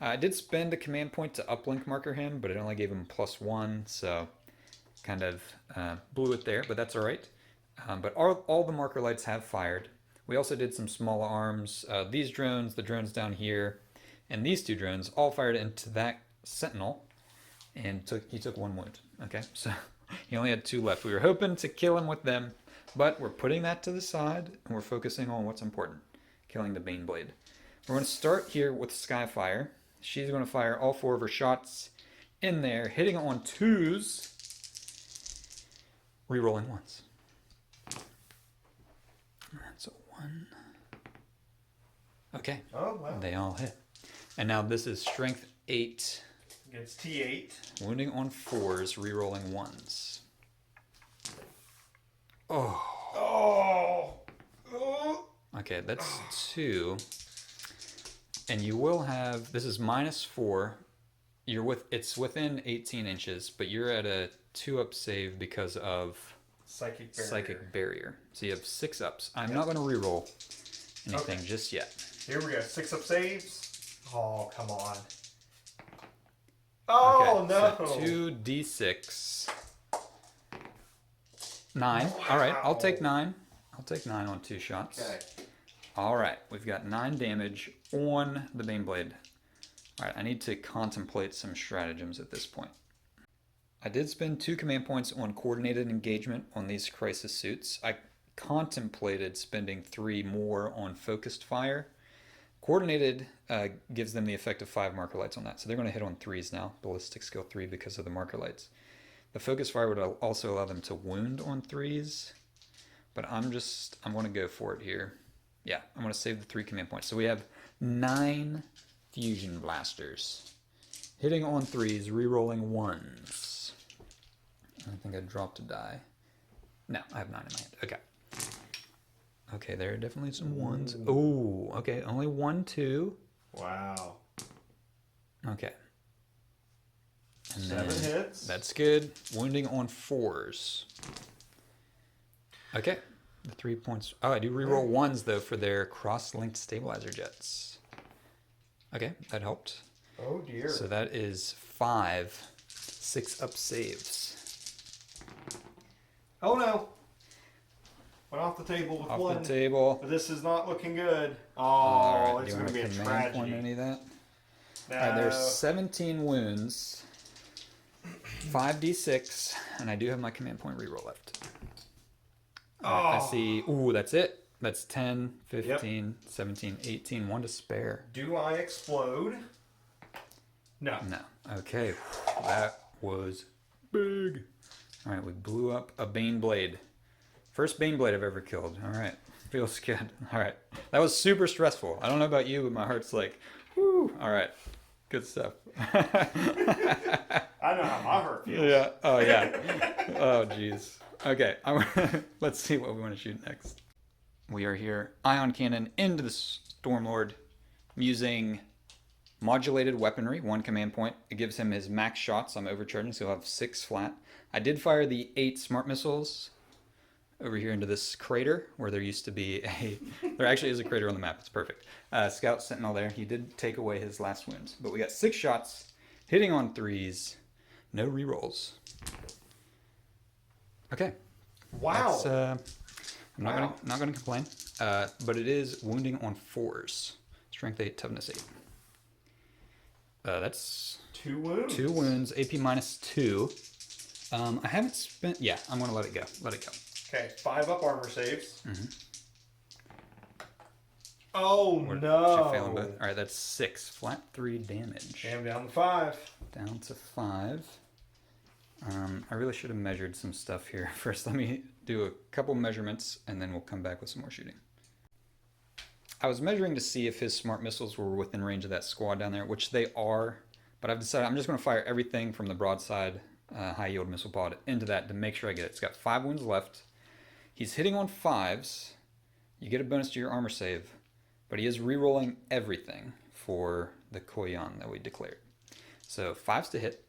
Speaker 1: I did spend a command point to uplink marker him, but it only gave him +1, so kind of blew it there, but that's all right. But all the marker lights have fired. We also did some small arms. These drones, the drones down here, and these 2 drones all fired into that Sentinel, and he took 1 wound. Okay, so he only had 2 left. We were hoping to kill him with them, but we're putting that to the side, and we're focusing on what's important, killing the Baneblade. We're going to start here with Skyfire. She's going to fire all 4 of her shots in there, hitting on 2s, rerolling 1s. That's a 1, Okay.
Speaker 2: Oh, wow.
Speaker 1: They all hit. And now this is strength 8.
Speaker 2: Against T8.
Speaker 1: Wounding on 4s, rerolling 1s. Oh.
Speaker 2: Oh. Oh.
Speaker 1: Okay, that's 2. And you will have, this is -4. It's within 18 inches, but you're at a 2-up save because of
Speaker 2: Psychic
Speaker 1: barrier. So you have 6 ups. I'm not going to reroll anything just yet.
Speaker 2: Here we go. 6 up saves. Oh, come on. Oh,
Speaker 1: Okay,
Speaker 2: no.
Speaker 1: so 2d6. 9. Wow. All right, I'll take 9. I'll take 9 on 2 shots.
Speaker 2: Okay.
Speaker 1: All right, we've got 9 damage on the Baneblade. All right, I need to contemplate some stratagems at this point. I did spend 2 command points on coordinated engagement on these crisis suits. I contemplated spending 3 more on focused fire. Coordinated gives them the effect of 5 marker lights on that, so they're going to hit on 3s now, ballistic skill 3 because of the marker lights. The focus fire would also allow them to wound on 3s, but I'm going to go for it here. Yeah, I'm going to save the 3 command points. So we have 9 fusion blasters hitting on 3s, rerolling 1s. I think I dropped a die. No, I have 9 in my hand. Okay. Okay, there are definitely some 1s. Oh, okay, only 1, 2.
Speaker 2: Wow.
Speaker 1: Okay. And
Speaker 2: 7 hits.
Speaker 1: That's good. Wounding on 4s. Okay. The 3 points. Oh, I do reroll 1s though for their cross-linked stabilizer jets. Okay, that helped.
Speaker 2: Oh dear.
Speaker 1: So that is 5 6-up saves.
Speaker 2: Oh no. Went off the table with
Speaker 1: Off
Speaker 2: 1.
Speaker 1: the table.
Speaker 2: But this is not looking good. Oh,
Speaker 1: All right,
Speaker 2: it's
Speaker 1: do you
Speaker 2: going to
Speaker 1: want
Speaker 2: be a
Speaker 1: command point
Speaker 2: tragedy.
Speaker 1: any of that?
Speaker 2: No.
Speaker 1: All right, there's 17 wounds, 5d6, and I do have my command point reroll left. All right, I see. Ooh, that's it. That's 10, 15, 17, 18. 1 to spare.
Speaker 2: Do I explode? No.
Speaker 1: No. Okay, that was big. All right, we blew up a Baneblade. First Baneblade I've ever killed. All right, feels good. All right, that was super stressful. I don't know about you, but my heart's like, whoo. All right, good stuff.
Speaker 2: I know how my heart feels.
Speaker 1: Yeah. Oh, yeah. Oh, jeez. Okay. Let's see what we want to shoot next. We are here. Ion cannon into the Stormlord. I'm using modulated weaponry, 1 command point. It gives him his max shots. I'm overcharging, so he'll have 6 flat. I did fire the 8 smart missiles over here into this crater where there used to be there actually is a crater on the map. It's perfect. Scout Sentinel there. He did take away his last wounds, but we got 6 shots hitting on 3s. No rerolls. Okay.
Speaker 2: Wow.
Speaker 1: That's, I'm not gonna complain. But it is wounding on 4s. Strength 8, toughness 8. That's
Speaker 2: 2 wounds.
Speaker 1: 2 wounds. AP -2. I haven't spent. Yeah, I'm gonna let it go. Let it go.
Speaker 2: Okay, 5 up armor saves.
Speaker 1: Mm-hmm.
Speaker 2: Oh no!
Speaker 1: Should fail them both. All right, that's 6 flat 3 damage.
Speaker 2: Okay, I'm down to 5.
Speaker 1: Down to 5. I really should have measured some stuff here. First, let me do a couple measurements, and then we'll come back with some more shooting. I was measuring to see if his smart missiles were within range of that squad down there, which they are, but I've decided I'm just going to fire everything from the broadside high-yield missile pod into that to make sure I get it. It's got 5 wounds left. He's hitting on 5s. You get a bonus to your armor save, but he is re-rolling everything for the Koyan that we declared. So 5s to hit.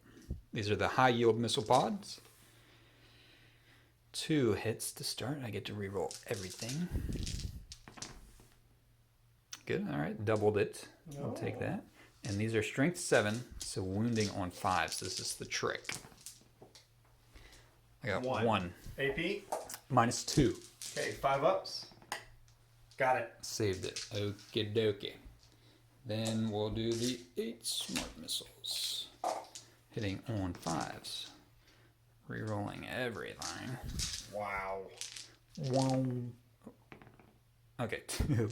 Speaker 1: These are the high-yield missile pods. 2 hits to start. I get to re-roll everything. Good. All right. Doubled it. I'll take that. And these are strength 7, so wounding on 5s. This is the trick. I got 1.
Speaker 2: AP?
Speaker 1: -2.
Speaker 2: Okay, 5 ups. Got it.
Speaker 1: Saved it. Okie dokie. Then we'll do the 8 smart missiles. Hitting on 5s. Rerolling everything.
Speaker 2: Wow.
Speaker 1: 1. Okay, 2.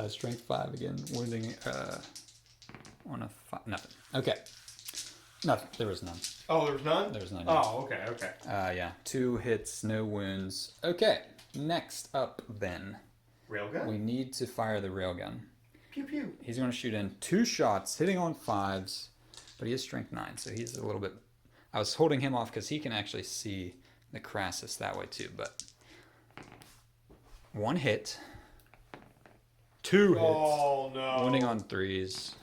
Speaker 1: Strength 5 again. Wounding on a 5. Nothing. Okay. Nothing. There was none.
Speaker 2: Oh, there's none?
Speaker 1: There's none.
Speaker 2: Oh, okay, okay.
Speaker 1: Yeah. 2 hits, no wounds. Okay. Next up then.
Speaker 2: Railgun?
Speaker 1: We need to fire the railgun.
Speaker 2: Pew pew.
Speaker 1: He's going to shoot in 2 shots, hitting on 5s, but he is strength 9, so he's a little bit... I was holding him off because he can actually see the Crassus that way too, but... 1 hit. 2 hits.
Speaker 2: Oh, no.
Speaker 1: Wounding on 3s.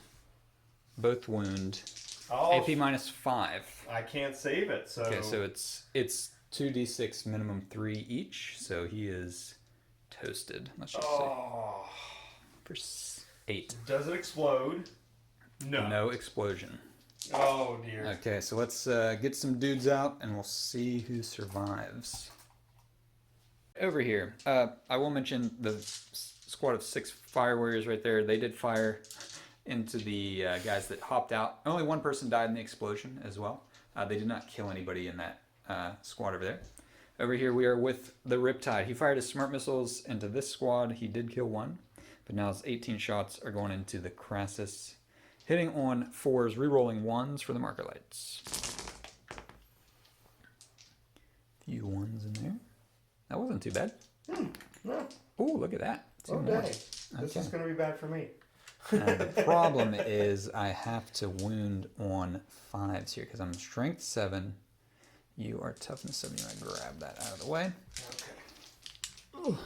Speaker 1: Both wound.
Speaker 2: Oh,
Speaker 1: AP minus 5.
Speaker 2: I can't save it, so...
Speaker 1: Okay, so it's 2d6 minimum 3 each, so he is toasted. Let's just see. For 8.
Speaker 2: Does it explode? No.
Speaker 1: No explosion.
Speaker 2: Oh, dear.
Speaker 1: Okay, so let's get some dudes out and we'll see who survives. Over here, I will mention the squad of 6 fire warriors right there. They did fire into the guys that hopped out. Only 1 person died in the explosion as well. They did not kill anybody in that squad over there. Over here we are with the Riptide. He fired his smart missiles into this squad. He did kill 1, but now his 18 shots are going into the Crassus. Hitting on 4s, re-rolling 1s for the marker lights. Few 1s in there. That wasn't too bad.
Speaker 2: No.
Speaker 1: Oh, look at that. 2
Speaker 2: Oh,
Speaker 1: more.
Speaker 2: dang. This is going to be bad for me.
Speaker 1: The problem is I have to wound on 5s here because I'm strength 7. You are toughness 7. You want to grab that out of the way.
Speaker 2: Okay.
Speaker 1: Ooh.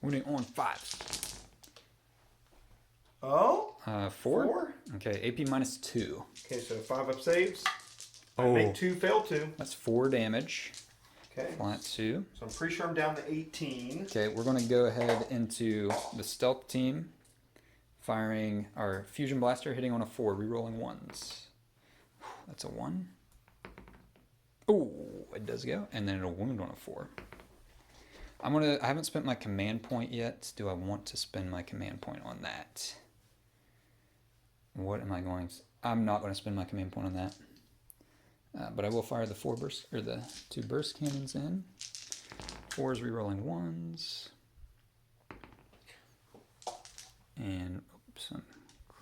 Speaker 1: Wounding on 5s.
Speaker 2: Oh?
Speaker 1: 4?
Speaker 2: 4?
Speaker 1: Okay, AP minus 2.
Speaker 2: Okay, so 5 up saves.
Speaker 1: Oh.
Speaker 2: I make 2 fail 2.
Speaker 1: That's 4 damage.
Speaker 2: Okay.
Speaker 1: Flat 2.
Speaker 2: So I'm pretty sure I'm down to 18.
Speaker 1: Okay, we're going to go ahead into the stealth team. Firing our fusion blaster, hitting on a 4, re-rolling 1s. That's a 1. Oh, it does go, and then it'll wound on a 4. I haven't spent my command point yet. Do I want to spend my command point on that? What am I going to... I'm not going to spend my command point on that. But I will fire the 4 burst, or the 2 burst cannons in. 4s re-rolling 1s. And oops,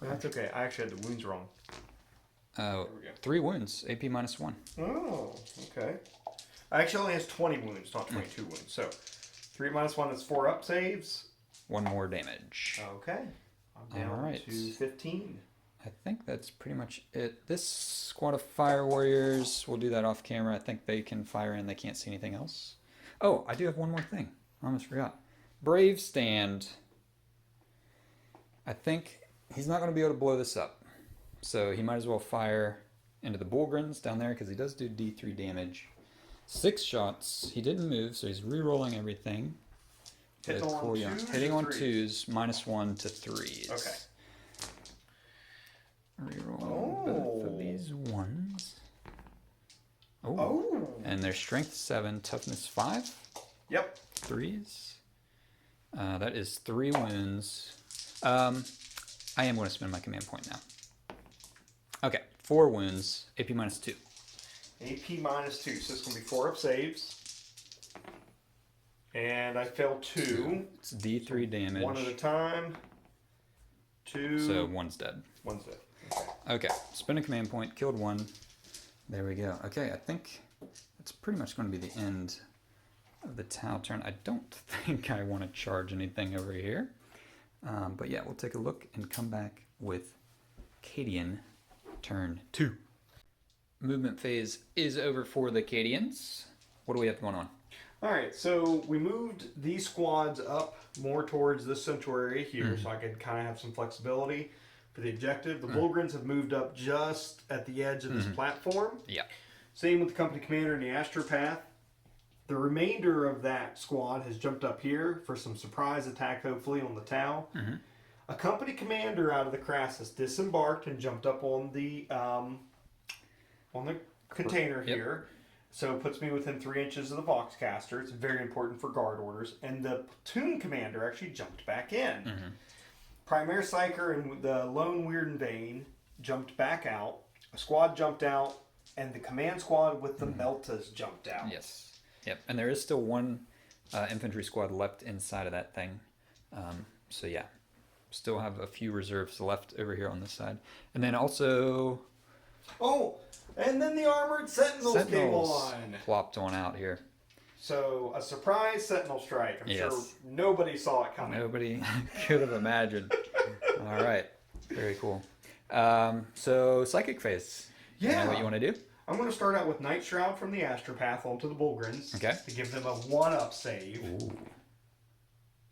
Speaker 2: That's okay. I actually had the wounds wrong.
Speaker 1: Oh,
Speaker 2: we go.
Speaker 1: 3 wounds, AP minus 1.
Speaker 2: Oh, okay. I actually only has 20 wounds, not 22 wounds. So 3 minus 1 is 4 up saves.
Speaker 1: 1 more damage.
Speaker 2: Okay. I'm down
Speaker 1: Alright.
Speaker 2: to 15.
Speaker 1: I think that's pretty much it. This squad of fire warriors, we'll do that off camera. I think they can fire and they can't see anything else. Oh, I do have one more thing. I almost forgot. Brave stand. I think he's not going to be able to blow this up. So he might as well fire into the Bullgrins down there because he does do D3 damage. 6 shots. He didn't move, so he's re-rolling everything.
Speaker 2: Hitting on
Speaker 1: Cool, yeah.
Speaker 2: 2s
Speaker 1: Hitting
Speaker 2: or
Speaker 1: on
Speaker 2: 3s?
Speaker 1: 2s, minus 1 to 3s.
Speaker 2: Okay.
Speaker 1: Reroll both of these 1s.
Speaker 2: Oh.
Speaker 1: And their strength 7, toughness 5.
Speaker 2: Yep.
Speaker 1: 3s. That is 3 wounds. I am going to spend my command point now. Okay, 4 wounds, AP minus 2.
Speaker 2: AP minus 2, so it's going to be 4 up saves. And I failed 2.
Speaker 1: It's D3 damage.
Speaker 2: 1 at a time. 2.
Speaker 1: So 1's dead.
Speaker 2: 1's dead.
Speaker 1: Okay, spend a command point, killed 1. There we go. Okay, I think that's pretty much going to be the end of the T'au turn. I don't think I want to charge anything over here. But yeah, we'll take a look and come back with Cadian turn 2. Movement phase is over for the Cadians. What do we have going on?
Speaker 2: Alright, so we moved these squads up more towards this central area here so I could kind of have some flexibility for the objective. The Bullgrins have moved up just at the edge of this platform.
Speaker 1: Yeah.
Speaker 2: Same with the company commander and the astropath. The remainder of that squad has jumped up here for some surprise attack, hopefully, on the T'au. A company commander out of the Crassus disembarked and jumped up on the container here. So it puts me within 3 inches of the Voxcaster. It's very important for guard orders. And the platoon commander actually jumped back in. Primaire Psyker and the Lone Weird and Vain jumped back out. A squad jumped out. And the command squad with the Meltas jumped out.
Speaker 1: Yes. Yep. And there is still 1 infantry squad left inside of that thing. So yeah, still have a few reserves left over here on this side. And then also...
Speaker 2: Oh, and then the armored Sentinels came on.
Speaker 1: Plopped on out here.
Speaker 2: So a surprise Sentinel strike. I'm sure nobody saw it coming.
Speaker 1: Nobody could have imagined. All right. Very cool. So psychic phase. You know
Speaker 2: Yeah.
Speaker 1: what you want to do?
Speaker 2: I'm going to start out with Night Shroud from the Astropath onto the Bullgrins.
Speaker 1: Okay.
Speaker 2: To give them a 1-up save.
Speaker 1: Ooh.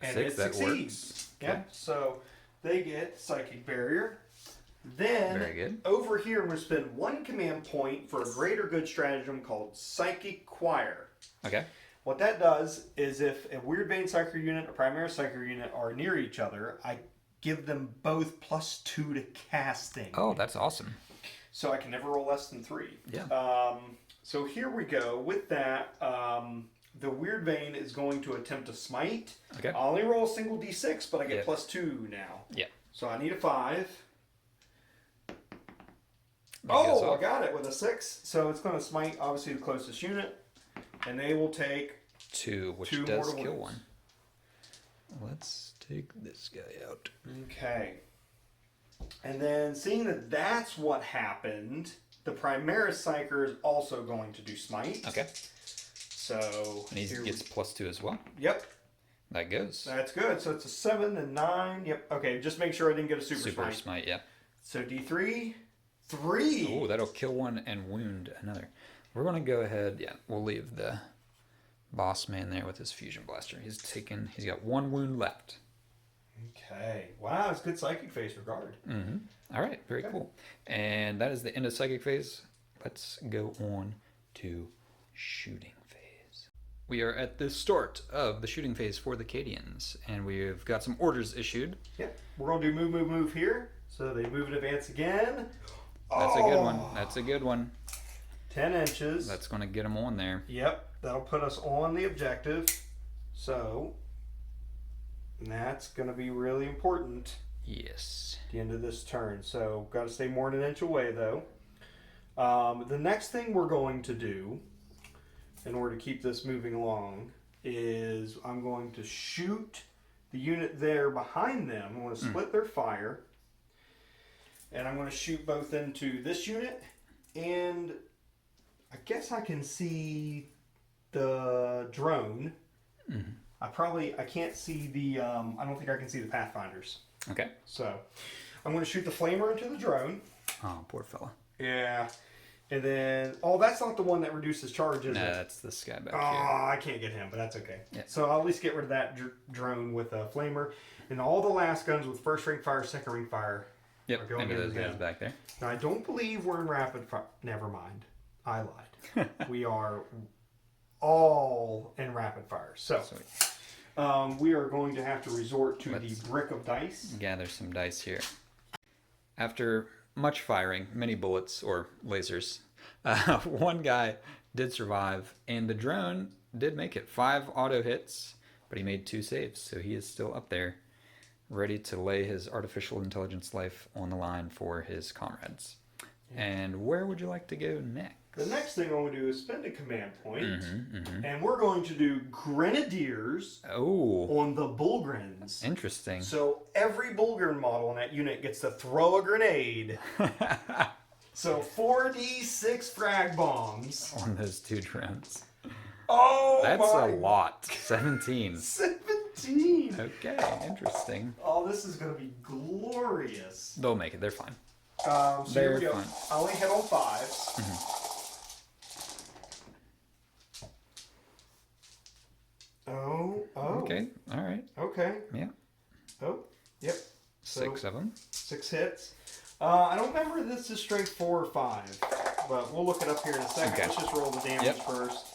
Speaker 2: And
Speaker 1: 6,
Speaker 2: it
Speaker 1: that
Speaker 2: succeeds.
Speaker 1: works.
Speaker 2: Yep. So they get Psychic Barrier. Then
Speaker 1: Very good.
Speaker 2: over here, I'm going to spend 1 command point for a greater good stratagem called Psychic Choir.
Speaker 1: Okay.
Speaker 2: What that does is if a Weird Bane Psyker unit, a Primaris Psyker unit are near each other, I give them both +2 to casting.
Speaker 1: Oh, that's awesome.
Speaker 2: So I can never roll less than 3.
Speaker 1: Yeah.
Speaker 2: So here we go. With that, the Weird Bane is going to attempt to smite.
Speaker 1: Okay.
Speaker 2: I only roll a single d6, but I get
Speaker 1: Yeah.
Speaker 2: +2 now.
Speaker 1: Yeah.
Speaker 2: So I need a 5.
Speaker 1: That goes
Speaker 2: Oh, I
Speaker 1: off.
Speaker 2: got it with a 6. So it's going to smite, obviously, the closest unit. And they will take
Speaker 1: 2, which
Speaker 2: 2
Speaker 1: does
Speaker 2: mortal
Speaker 1: kill
Speaker 2: wounds.
Speaker 1: one. Let's take this guy out.
Speaker 2: Okay. And then seeing that that's what happened, the Primaris Psyker is also going to do smite.
Speaker 1: Okay.
Speaker 2: So
Speaker 1: And he
Speaker 2: here
Speaker 1: gets +2 as well.
Speaker 2: Yep,
Speaker 1: That goes.
Speaker 2: that's good. So it's a 7 and 9. Yep. Okay, just make sure I didn't get a super
Speaker 1: Super
Speaker 2: smite.
Speaker 1: smite, yeah.
Speaker 2: So D3, 3.
Speaker 1: Oh, that'll kill one and wound another. We're going to go ahead. Yeah, we'll leave the boss man there with his fusion blaster. He's got 1 wound left.
Speaker 2: Okay. Wow, it's good psychic phase regard.
Speaker 1: Mm-hmm. All right, very cool. And that is the end of psychic phase. Let's go on to shooting phase. We are at the start of the shooting phase for the Cadians, and we've got some orders issued.
Speaker 2: Yep. We're going to do move, move, move here. So they move and advance again.
Speaker 1: That's a good one. That's a good one.
Speaker 2: 10 inches.
Speaker 1: That's going to get them on there.
Speaker 2: Yep, that'll put us on the objective. So that's going to be really important
Speaker 1: Yes.
Speaker 2: at the end of this turn. So got to stay more than an inch away though. The next thing we're going to do in order to keep this moving along is I'm going to shoot the unit there behind them. I'm going to split their fire. And I'm going to shoot both into this unit and I guess I can see the drone.
Speaker 1: Mm-hmm.
Speaker 2: I can't see the, I don't think I can see the Pathfinders.
Speaker 1: Okay.
Speaker 2: So I'm going to shoot the flamer into the drone.
Speaker 1: Oh, poor fella.
Speaker 2: Yeah. And then, oh, that's not the one that reduces charge, is
Speaker 1: No,
Speaker 2: it?
Speaker 1: that's this guy back
Speaker 2: Oh,
Speaker 1: here.
Speaker 2: I can't get him, but that's okay.
Speaker 1: Yeah.
Speaker 2: So I'll at least get rid of that drone with a flamer. And all the last guns with first ring fire, second ring fire.
Speaker 1: Yep,
Speaker 2: going
Speaker 1: into those
Speaker 2: into
Speaker 1: guys
Speaker 2: them.
Speaker 1: back there.
Speaker 2: Now, I don't believe we're in rapid fire. Never mind. I lied. We are all in rapid fire. So
Speaker 1: Sweet.
Speaker 2: we are going to have to resort to
Speaker 1: Let's-
Speaker 2: the brick of dice.
Speaker 1: Gather some dice here. After much firing, many bullets or lasers, one guy did survive, and the drone did make it. 5 auto hits, but he made 2 saves, so he is still up there, ready to lay his artificial intelligence life on the line for his comrades. And where would you like to go next?
Speaker 2: The next thing I'm going to do is spend a command point,
Speaker 1: Mm-hmm.
Speaker 2: and we're going to do Grenadiers
Speaker 1: Oh,
Speaker 2: on the Bullgrins.
Speaker 1: interesting.
Speaker 2: So every Bullgrin model in that unit gets to throw a grenade. So 4d6 frag bombs.
Speaker 1: On those 2 drones.
Speaker 2: Oh,
Speaker 1: That's
Speaker 2: my
Speaker 1: a lot. 17.
Speaker 2: 17.
Speaker 1: Okay, interesting.
Speaker 2: Oh, this is going to be glorious.
Speaker 1: They'll make it. They're fine.
Speaker 2: So here we
Speaker 1: They're
Speaker 2: go.
Speaker 1: fine.
Speaker 2: I only hit on 5s. Oh.
Speaker 1: Okay, all right.
Speaker 2: Okay.
Speaker 1: Yeah,
Speaker 2: Oh, yep. So,
Speaker 1: 6 of them.
Speaker 2: 6 hits. I don't remember if this is strength 4 or 5, but we'll look it up here in a second.
Speaker 1: Okay.
Speaker 2: Let's just roll the damage
Speaker 1: Yep.
Speaker 2: first.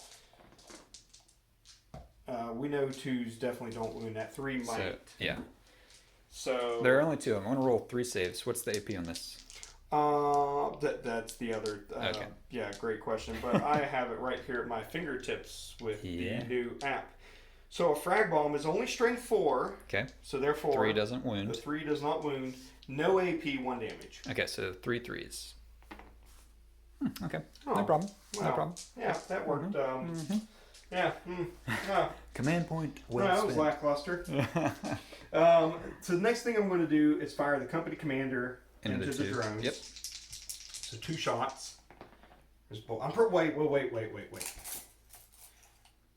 Speaker 2: We know 2s definitely don't wound. That 3 might.
Speaker 1: So, yeah.
Speaker 2: So
Speaker 1: There are only 2 of them. I'm going to roll 3 saves. What's the AP on this?
Speaker 2: that's the other.
Speaker 1: Okay.
Speaker 2: Yeah, great question. But I have it right here at my fingertips with
Speaker 1: Yeah.
Speaker 2: the new app. So a frag bomb is only strength 4.
Speaker 1: Okay.
Speaker 2: So therefore
Speaker 1: 3 doesn't
Speaker 2: the
Speaker 1: wound.
Speaker 2: 3 does not wound. No AP, 1 damage.
Speaker 1: Okay, so 3 threes. Okay,
Speaker 2: Oh,
Speaker 1: no problem. No
Speaker 2: wow.
Speaker 1: problem.
Speaker 2: Yeah, that worked. Yeah. Yeah.
Speaker 1: Command point.
Speaker 2: No,
Speaker 1: Well
Speaker 2: that was
Speaker 1: spent.
Speaker 2: lackluster. So the next thing I'm going to do is fire the company commander into the
Speaker 1: 2.
Speaker 2: drones.
Speaker 1: Yep.
Speaker 2: So 2 shots. Wait.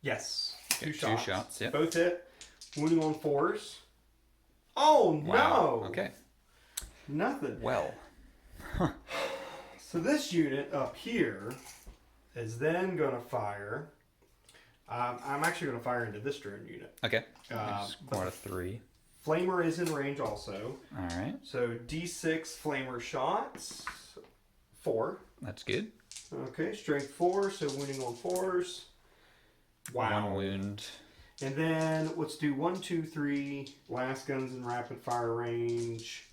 Speaker 2: Yes.
Speaker 1: Okay,
Speaker 2: 2
Speaker 1: 2
Speaker 2: shots.
Speaker 1: shots, yep.
Speaker 2: Both hit. Wounding on 4s. Oh,
Speaker 1: Wow.
Speaker 2: no.
Speaker 1: Okay.
Speaker 2: Nothing.
Speaker 1: Well.
Speaker 2: So this unit up here is then going to fire. I'm actually going to fire into this drone unit.
Speaker 1: Okay.
Speaker 2: But
Speaker 1: Squad of 3.
Speaker 2: Flamer is in range also.
Speaker 1: All right.
Speaker 2: So D6 Flamer shots. 4.
Speaker 1: That's good.
Speaker 2: Okay, strength 4, so wounding on 4s. Wow.
Speaker 1: 1 wound.
Speaker 2: And then let's do 1, 2, 3. Last guns in rapid fire range.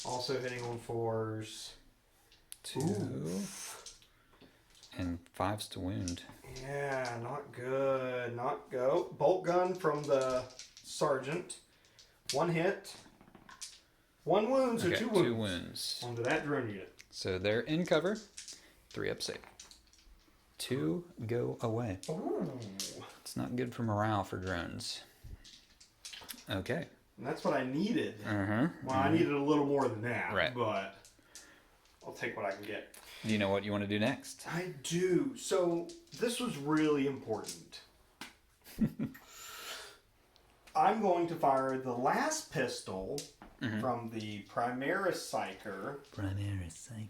Speaker 2: Also hitting on 4s.
Speaker 1: 2.
Speaker 2: Ooh.
Speaker 1: And 5s to wound.
Speaker 2: Yeah, not good. Not go. Bolt gun from the sergeant. 1 hit. 1 wound, so
Speaker 1: Okay,
Speaker 2: 2 wounds.
Speaker 1: 2 wounds.
Speaker 2: Onto that drone unit.
Speaker 1: So they're in cover. 3 up save. 2 go away.
Speaker 2: Ooh.
Speaker 1: It's not good for morale for drones. Okay.
Speaker 2: And that's what I needed.
Speaker 1: Uh-huh.
Speaker 2: Well, I needed a little more than that.
Speaker 1: Right.
Speaker 2: But I'll take what I can get.
Speaker 1: Do you know what you want to do next?
Speaker 2: I do. So this was really important. I'm going to fire the last pistol from the Primaris Psyker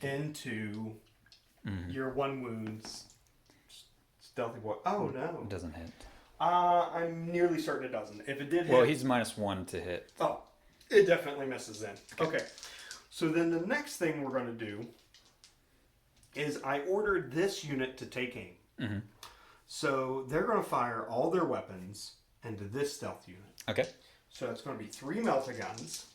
Speaker 2: into your 1 wounds stealthy boy. Oh no.
Speaker 1: It doesn't hit.
Speaker 2: I'm nearly certain it doesn't. If it did hit.
Speaker 1: Well, he's -1 to hit.
Speaker 2: Oh, it definitely misses then. Okay. So then the next thing we're going to do is I ordered this unit to take aim.
Speaker 1: Mm-hmm.
Speaker 2: So they're going to fire all their weapons into this stealth unit.
Speaker 1: Okay.
Speaker 2: So it's going to be 3 melta-guns.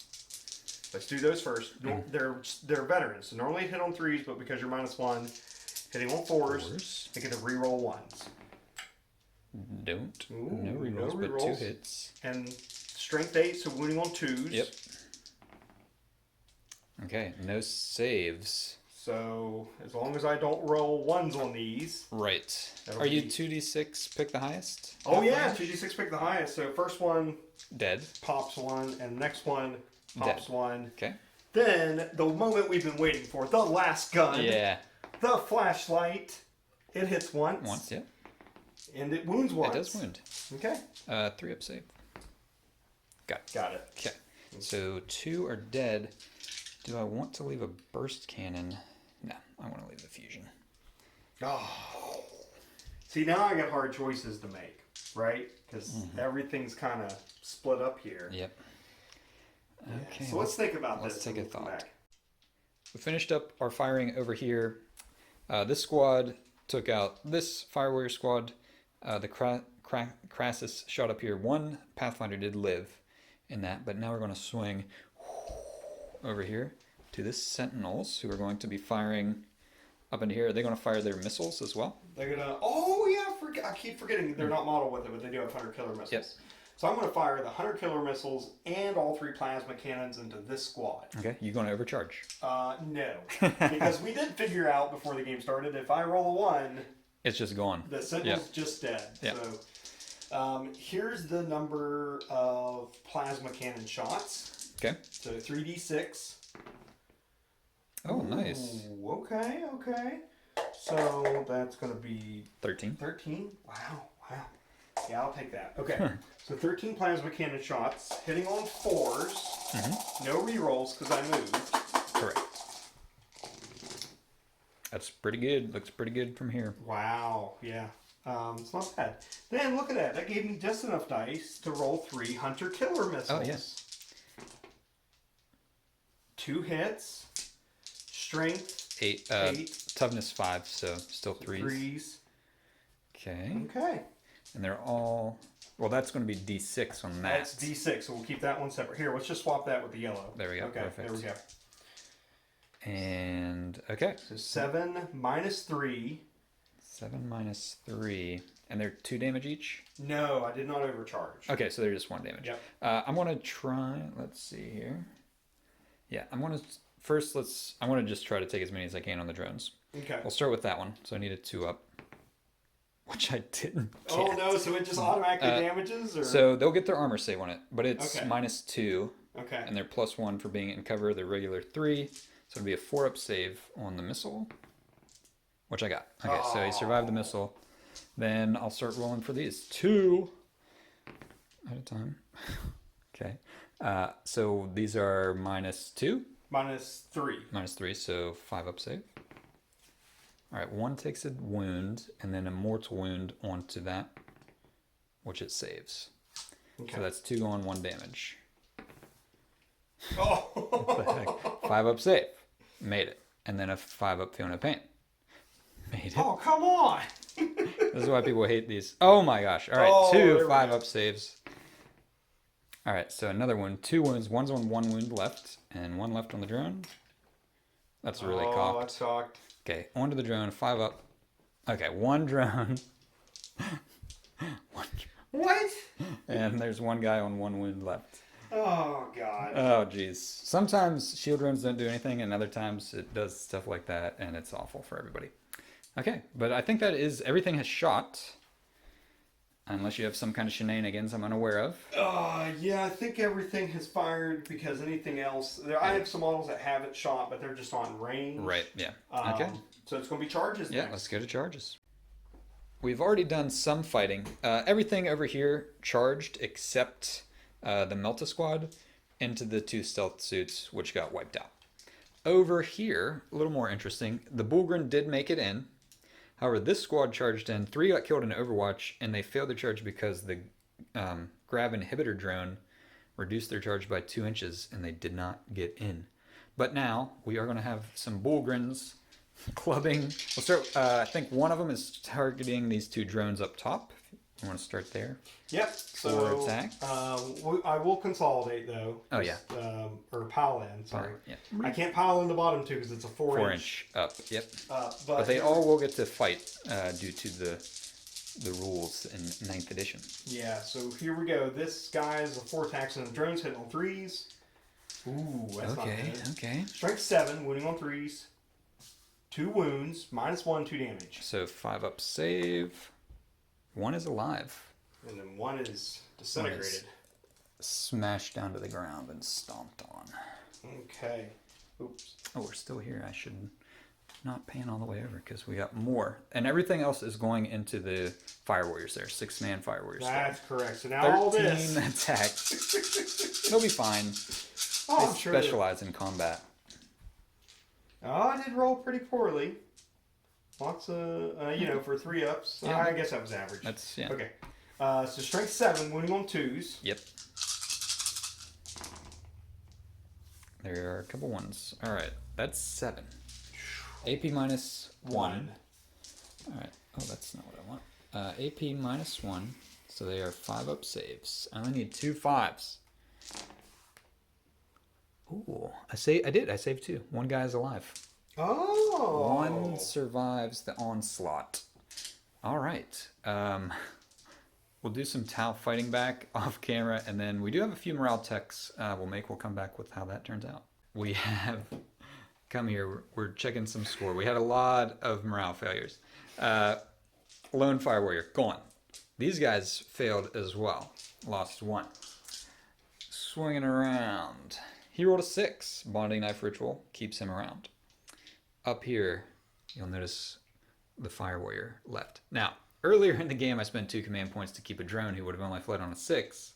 Speaker 2: Let's do those first. They're veterans, so normally hit on 3s, but because you're -1, hitting on 4s, they get to reroll 1s.
Speaker 1: Don't.
Speaker 2: Ooh,
Speaker 1: no rerolls,
Speaker 2: no
Speaker 1: but 2
Speaker 2: rerolls.
Speaker 1: hits.
Speaker 2: And strength 8, so wounding on 2s.
Speaker 1: Yep. Okay, no saves.
Speaker 2: So as long as I don't roll 1s on these.
Speaker 1: Right.
Speaker 2: That'll
Speaker 1: Are you
Speaker 2: be-
Speaker 1: 2d6 pick the highest?
Speaker 2: Oh yeah, 2d6 pick the highest. So first one
Speaker 1: Dead.
Speaker 2: pops 1, and the next one pops
Speaker 1: Dead.
Speaker 2: 1.
Speaker 1: Okay.
Speaker 2: Then the moment we've been waiting for, the last gun,
Speaker 1: Yeah.
Speaker 2: the flashlight, it hits once.
Speaker 1: Once, yeah.
Speaker 2: And it wounds once.
Speaker 1: It does wound.
Speaker 2: Okay.
Speaker 1: 3 up save. Got it.
Speaker 2: Got it.
Speaker 1: Okay. So 2 are dead. Do I want to leave a burst cannon? No, I want to leave the fusion.
Speaker 2: Oh. See, now I got hard choices to make, right? Because everything's kind of split up here.
Speaker 1: Yep. Okay.
Speaker 2: So let's think about
Speaker 1: let's
Speaker 2: this.
Speaker 1: take
Speaker 2: and
Speaker 1: a
Speaker 2: we'll come
Speaker 1: thought.
Speaker 2: back.
Speaker 1: We finished up our firing over here. This squad took out this Fire Warrior squad. The Crassus shot up here. 1 Pathfinder did live in that, but now we're going to swing over here to this Sentinels, who are going to be firing up into here. Are they going to fire their missiles as well?
Speaker 2: They're gonna. Oh yeah, I keep forgetting they're not modeled with it, but they do have hunter killer missiles.
Speaker 1: Yep.
Speaker 2: So I'm gonna fire the hunter killer missiles and all 3 plasma cannons into this squad.
Speaker 1: Okay, you going to overcharge?
Speaker 2: No, because we did figure out before the game started if I roll a 1,
Speaker 1: It's just gone.
Speaker 2: the Sentinel's just dead.
Speaker 1: Yeah.
Speaker 2: So here's the number of plasma cannon shots.
Speaker 1: Okay.
Speaker 2: So 3d6.
Speaker 1: Oh, nice.
Speaker 2: Ooh, okay, okay. So that's going to be
Speaker 1: 13.
Speaker 2: 13. Wow. Yeah, I'll take that. Okay. So 13 plasma cannon shots, hitting on 4s. No rerolls because I moved.
Speaker 1: Correct. That's pretty good. Looks pretty good from here.
Speaker 2: Wow. Yeah. It's not bad. Then look at that. That gave me just enough dice to roll 3 hunter killer missiles.
Speaker 1: Oh, yes.
Speaker 2: 2 hits. Strength
Speaker 1: 8.
Speaker 2: 8.
Speaker 1: Toughness 5, so still 3s.
Speaker 2: 3s.
Speaker 1: Okay.
Speaker 2: Okay.
Speaker 1: And they're all... Well, that's going to be D6 on that.
Speaker 2: That's D6, so we'll keep that one separate. Here, let's just swap that with the yellow.
Speaker 1: There we go.
Speaker 2: Okay,
Speaker 1: Perfect.
Speaker 2: there we go.
Speaker 1: And... Okay.
Speaker 2: So 7 minus 3.
Speaker 1: 7 minus 3. And they're 2 damage each?
Speaker 2: No, I did not overcharge.
Speaker 1: Okay, so they're just 1 damage.
Speaker 2: Yep.
Speaker 1: I'm going to try... Let's see here. Yeah, I'm going to... First, I want to just try to take as many as I can on the drones.
Speaker 2: Okay.
Speaker 1: We'll start with that one. So I need a 2 up. Which I didn't get.
Speaker 2: Oh no, so it just automatically damages? Or?
Speaker 1: So they'll get their armor save on it, but it's
Speaker 2: Okay.
Speaker 1: -2.
Speaker 2: Okay.
Speaker 1: And they're +1 for being in cover. They're regular 3. So it'll be a 4 up save on the missile. Which I got. Okay, so he survived the missile. Then I'll start rolling for these. 2 at a time. Okay. So these are -2.
Speaker 2: -3.
Speaker 1: -3, so 5 up save. All right, 1 takes a wound, and then a mortal wound onto that, which it saves.
Speaker 2: Okay.
Speaker 1: So that's 2 on 1 damage.
Speaker 2: Oh!
Speaker 1: What the heck? 5 up save. Made it. And then a 5 up feel no pain. Made it.
Speaker 2: Oh, come on!
Speaker 1: This is why people hate these. Oh my gosh. All right,
Speaker 2: Oh, there
Speaker 1: 2
Speaker 2: we
Speaker 1: 5
Speaker 2: go.
Speaker 1: up saves. All right, so another one. 2 wounds. One's on 1 wound left, and 1 left on the drone. That's really cocked.
Speaker 2: That's cocked.
Speaker 1: Okay, onto the drone. 5 up. Okay, 1 drone.
Speaker 2: What?
Speaker 1: And there's 1 guy on 1 wound left.
Speaker 2: Oh, God.
Speaker 1: Oh, geez. Sometimes shield drones don't do anything, and other times it does stuff like that, and it's awful for everybody. Okay, but I think that is everything has shot. Unless you have some kind of shenanigans I'm unaware of.
Speaker 2: Yeah, I think everything has fired because anything else... I have some models that haven't shot, but they're just on range.
Speaker 1: Right, yeah. Okay.
Speaker 2: So it's going to be charges
Speaker 1: Yeah,
Speaker 2: next.
Speaker 1: let's go to charges. We've already done some fighting. Everything over here charged except the Melta squad into the 2 stealth suits, which got wiped out. Over here, a little more interesting, the Bullgren did make it in. However, this squad charged in. 3 got killed in Overwatch, and they failed their charge because the grab inhibitor drone reduced their charge by 2 inches, and they did not get in. But now, we are going to have some Bullgrens clubbing. We'll start, I think one of them is targeting these 2 drones up top. You want to start there?
Speaker 2: Yep. So
Speaker 1: attacks?
Speaker 2: I will consolidate though.
Speaker 1: Oh, yeah.
Speaker 2: Or pile in. Sorry.
Speaker 1: Yeah.
Speaker 2: I can't pile in the bottom 2 because it's a 4
Speaker 1: inch up. Yep.
Speaker 2: But
Speaker 1: They all will get to fight due to the rules in 9th edition.
Speaker 2: Yeah. So here we go. This guy is a 4 attacks and the drone's hitting on 3s. Ooh, that's not good.
Speaker 1: Okay.
Speaker 2: Strength 7, wounding on 3s. 2 wounds, -1, 2 damage.
Speaker 1: So 5 up save. 1 is alive.
Speaker 2: And then 1 is disintegrated.
Speaker 1: Smashed down to the ground and stomped on.
Speaker 2: Okay. Oops.
Speaker 1: Oh, we're still here. I should not pan all the way over because we got more. And everything else is going into the Fire Warriors there. 6-man Fire Warriors.
Speaker 2: That's correct. So now all
Speaker 1: 13
Speaker 2: this.
Speaker 1: attacks. They'll be fine.
Speaker 2: Oh,
Speaker 1: They
Speaker 2: I'm sure.
Speaker 1: specialize in combat.
Speaker 2: Oh, I did roll pretty poorly. Lots of, for 3 ups.
Speaker 1: Yeah.
Speaker 2: I guess that was average.
Speaker 1: That's, yeah.
Speaker 2: Okay. So strength 7, wounding on 2s.
Speaker 1: Yep. There are a couple 1s. All right. That's 7. AP -1. All right. Oh, that's not what I want. AP -1. So they are 5 up saves. I only need 2 5s. Ooh, I did. I saved 2. 1 guy is alive.
Speaker 2: Oh.
Speaker 1: 1 survives the onslaught. All right. We'll do some T'au fighting back off camera, and then we do have a few morale techs we'll come back with how that turns out. We have come here. We're checking some score. We had a lot of morale failures. Lone Fire Warrior gone. These guys failed as well. Lost 1. Swinging around. He rolled a 6. Bonding Knife Ritual keeps him around. Up here, you'll notice the Fire Warrior left. Now, earlier in the game, I spent 2 command points to keep a drone who would have only fled on a 6.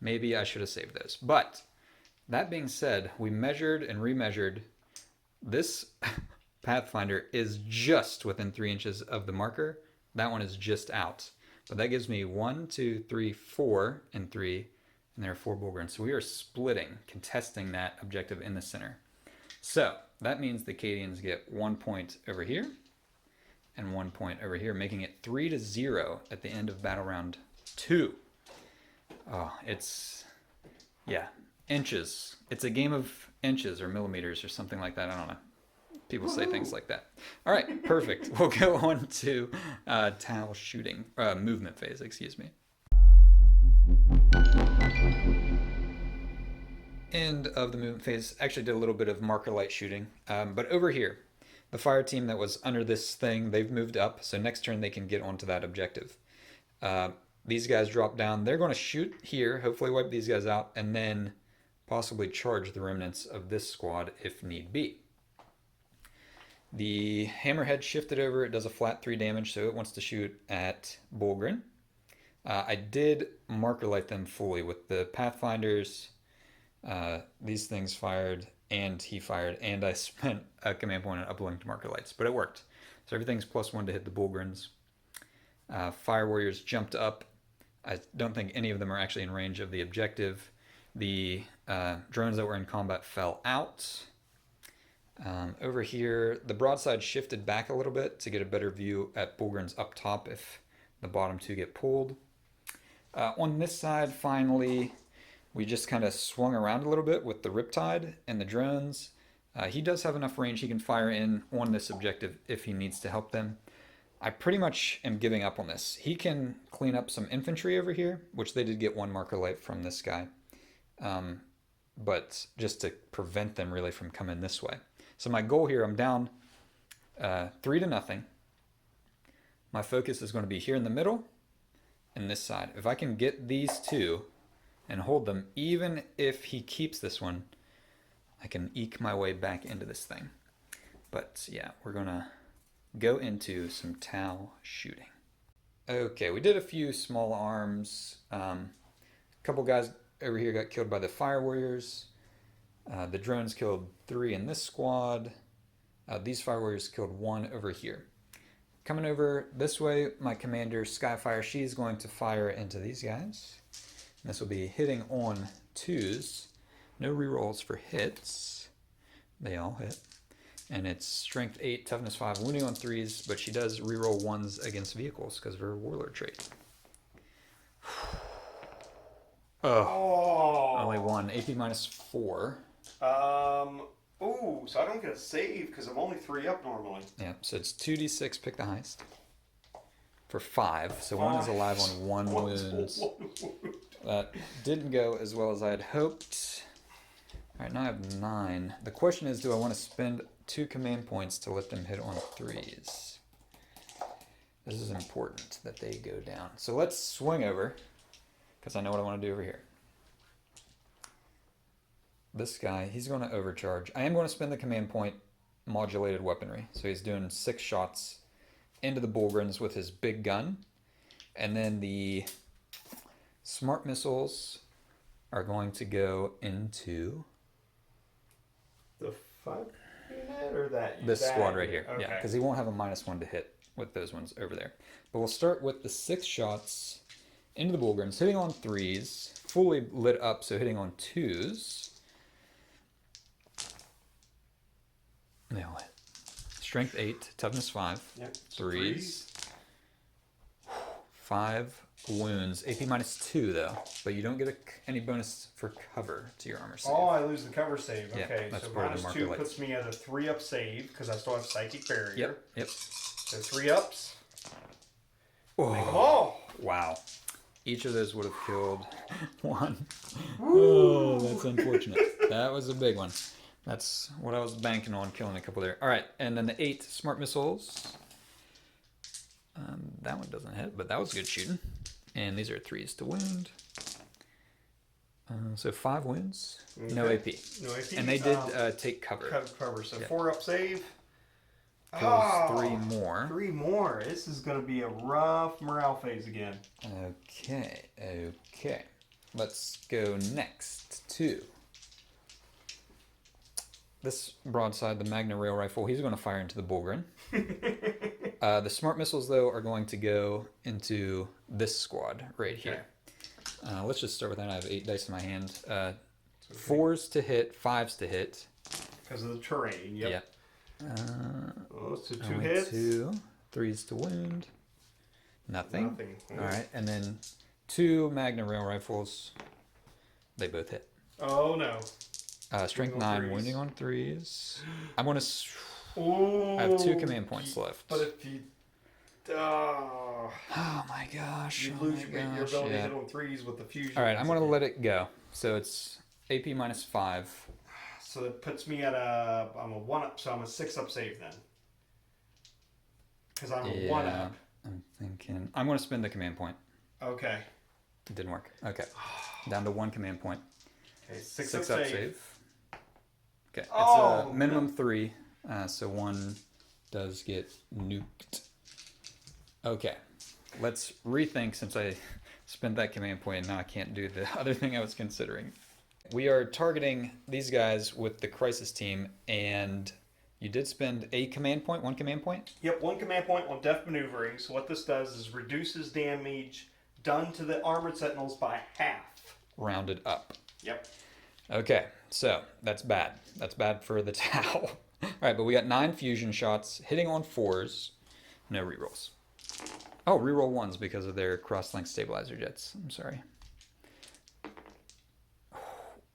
Speaker 1: Maybe I should have saved those. But, that being said, we measured and remeasured. This Pathfinder is just within 3 inches of the marker. That one is just out. But that gives me 1, 2, 3, 4, and 3. And there are 4 Bullgrens. So we are splitting, contesting that objective in the center. So, that means the Cadians get 1 point over here and 1 point over here, making it 3-0 at the end of battle round 2. Oh, inches. It's a game of inches or millimeters or something like that. I don't know. People say things like that. All right, perfect. We'll go on to T'au shooting, movement phase, excuse me. End of the movement phase. Actually did a little bit of marker light shooting. But over here, the fire team that was under this thing, they've moved up. So next turn they can get onto that objective. These guys drop down. They're going to shoot here, hopefully wipe these guys out, and then possibly charge the remnants of this squad if need be. The hammerhead shifted over. It does a flat 3 damage, so it wants to shoot at Bullgren. I did marker light them fully with the Pathfinders. These things fired and he fired, and I spent a command point on uplinked marker lights, but it worked. So everything's +1 to hit the Bullgrins. Fire Warriors jumped up. I don't think any of them are actually in range of the objective. The drones that were in combat fell out. Over here, the broadside shifted back a little bit to get a better view at Bullgrins up top if the bottom two get pulled. On this side, finally, we just kind of swung around a little bit with the Riptide and the drones. He does have enough range he can fire in on this objective if he needs to help them. I pretty much am giving up on this. He can clean up some infantry over here, which they did get 1 marker light from this guy. But just to prevent them really from coming this way. So my goal here, I'm down 3-0. My focus is going to be here in the middle and this side. If I can get these two and hold them, even if he keeps this one, I can eke my way back into this thing. But yeah, we're going to go into some T'au shooting. Okay, we did a few small arms. A couple guys over here got killed by the Fire Warriors. The drones killed 3 in this squad. These Fire Warriors killed 1 over here. Coming over this way, my commander, Skyfire, she's going to fire into these guys. And this will be hitting on 2s. No rerolls for hits. They all hit. And it's strength 8, toughness 5, wounding on 3s, but she does reroll 1s against vehicles because of her warlord trait. Only 1. AP -4.
Speaker 2: So I don't get a save because I'm only 3 up normally.
Speaker 1: Yeah, so it's 2d6, pick the highest. For 5, so 1 is alive on 1 wound. That didn't go as well as I had hoped. Alright, now I have 9. The question is, do I want to spend 2 command points to let them hit on 3s? This is important that they go down. So let's swing over, because I know what I want to do over here. This guy, he's going to overcharge. I am going to spend the command point modulated weaponry. So he's doing 6 shots into the Bullgrins with his big gun. And then the smart missiles are going to go into
Speaker 2: the 5 unit or that?
Speaker 1: This
Speaker 2: that
Speaker 1: squad right here.
Speaker 2: Okay.
Speaker 1: Yeah, because he won't have a -1 to hit with those ones over there. But we'll start with the 6 shots into the Bullgrins, hitting on 3s, fully lit up, so hitting on 2s. They all hit. Strength 8, toughness 5,
Speaker 2: Yep.
Speaker 1: 3s, 5 wounds. AP -2 though, but you don't get any bonus for cover to your armor save.
Speaker 2: Oh, I lose the cover save.
Speaker 1: Yeah,
Speaker 2: Okay,
Speaker 1: that's
Speaker 2: so
Speaker 1: part of the marker
Speaker 2: -2
Speaker 1: lights.
Speaker 2: puts me at a 3-up save because I still have psychic barrier.
Speaker 1: Yep.
Speaker 2: So 3 ups.
Speaker 1: Oh,
Speaker 2: Make them all.
Speaker 1: wow. Each of those would have killed 1. Oh, that's unfortunate. That was a big one. That's what I was banking on, killing a couple there. All right, and then the 8 smart missiles. That one doesn't hit, but that was good shooting. And these are 3s to wound. So 5 wounds,
Speaker 2: Okay.
Speaker 1: no AP.
Speaker 2: No AP.
Speaker 1: And they did take cover.
Speaker 2: Cover. So
Speaker 1: Yeah.
Speaker 2: 4-up save.
Speaker 1: Kills 3 more.
Speaker 2: 3 more. This is going to be a rough morale phase again.
Speaker 1: Okay. Let's go next to this broadside, the Magna Rail Rifle. He's going to fire into the Bullgrin. The smart missiles, though, are going to go into this squad right here. Let's just start with that. I have 8 dice in my hand. 4s to hit, 5s to hit.
Speaker 2: Because of the terrain, yep.
Speaker 1: Yeah.
Speaker 2: So 2
Speaker 1: only
Speaker 2: hits.
Speaker 1: 2, 3s to wound. Nothing.
Speaker 2: Nothing.
Speaker 1: All right, and then 2 Magna Rail Rifles. They both hit.
Speaker 2: Oh, no.
Speaker 1: Strength
Speaker 2: Wounding on
Speaker 1: 9,
Speaker 2: 3s.
Speaker 1: wounding on 3s. I'm going to...
Speaker 2: Ooh,
Speaker 1: I have 2 command points left.
Speaker 2: But if you... Oh,
Speaker 1: Oh my gosh.
Speaker 2: you
Speaker 1: oh
Speaker 2: lose
Speaker 1: my
Speaker 2: your
Speaker 1: gosh,
Speaker 2: ability
Speaker 1: yeah.
Speaker 2: to hit on 3s with the fusion.
Speaker 1: All right, I'm going to let it go. So it's AP -5.
Speaker 2: So that puts me at I'm a 1-up, so I'm a 6-up save then. Because I'm a 1-up.
Speaker 1: I'm thinking... I'm going to spend the command point.
Speaker 2: Okay.
Speaker 1: It didn't work. Okay. Down to 1 command point.
Speaker 2: Okay, 6
Speaker 1: 6
Speaker 2: up
Speaker 1: up
Speaker 2: save.
Speaker 1: save. Okay. It's
Speaker 2: Oh,
Speaker 1: a minimum 3. So 1 does get nuked. Okay. Let's rethink since I spent that command point and now I can't do the other thing I was considering. We are targeting these guys with the crisis team, and you did spend a command point, one command point?
Speaker 2: Yep, one command point on deft maneuvering. So what this does is reduces damage done to the armored sentinels by half.
Speaker 1: Rounded up.
Speaker 2: Yep.
Speaker 1: Okay, so that's bad. That's bad for the T'au. Alright, but we got 9 fusion shots, hitting on 4s, no rerolls. Oh, reroll 1s because of their cross-link stabilizer jets. I'm sorry.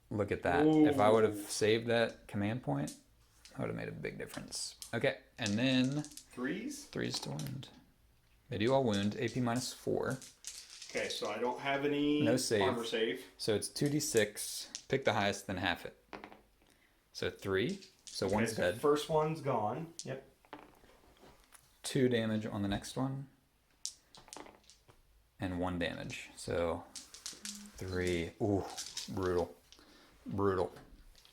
Speaker 1: Look at that.
Speaker 2: Ooh.
Speaker 1: If I would have saved that command point, that would have made a big difference. Okay, and then...
Speaker 2: 3s?
Speaker 1: 3s to wound. They do all wound, AP minus 4.
Speaker 2: Okay, so I don't have any
Speaker 1: No save.
Speaker 2: armor save.
Speaker 1: So it's 2d6, pick the highest, then half it. So 3, so
Speaker 2: Okay,
Speaker 1: one's
Speaker 2: so
Speaker 1: dead.
Speaker 2: first one's gone. Yep.
Speaker 1: 2 damage on the next one. And 1 damage. So 3. Ooh, brutal. Brutal.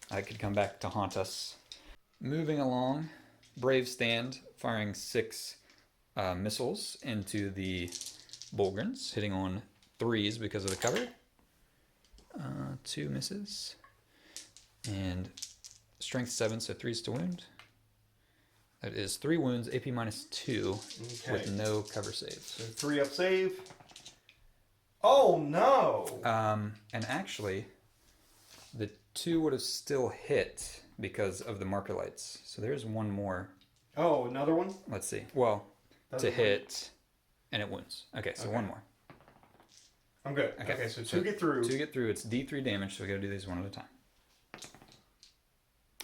Speaker 1: That could come back to haunt us. Moving along, Brave Stand, firing 6 missiles into the Bulgrins, hitting on 3s because of the cover. 2 misses. And strength 7, so 3s to wound. That is 3 wounds, AP minus 2,
Speaker 2: Okay.
Speaker 1: with no cover saves.
Speaker 2: So 3 up save. Oh no!
Speaker 1: And actually, the 2 would have still hit because of the marker lights. So there's one more.
Speaker 2: Oh, another one?
Speaker 1: Let's see. Well,
Speaker 2: That's
Speaker 1: to
Speaker 2: one.
Speaker 1: hit, and it wounds. Okay, so
Speaker 2: Okay.
Speaker 1: one more.
Speaker 2: I'm good. Okay, so 2 get through.
Speaker 1: 2 get through. It's D3 damage, so we gotta do these one at a time.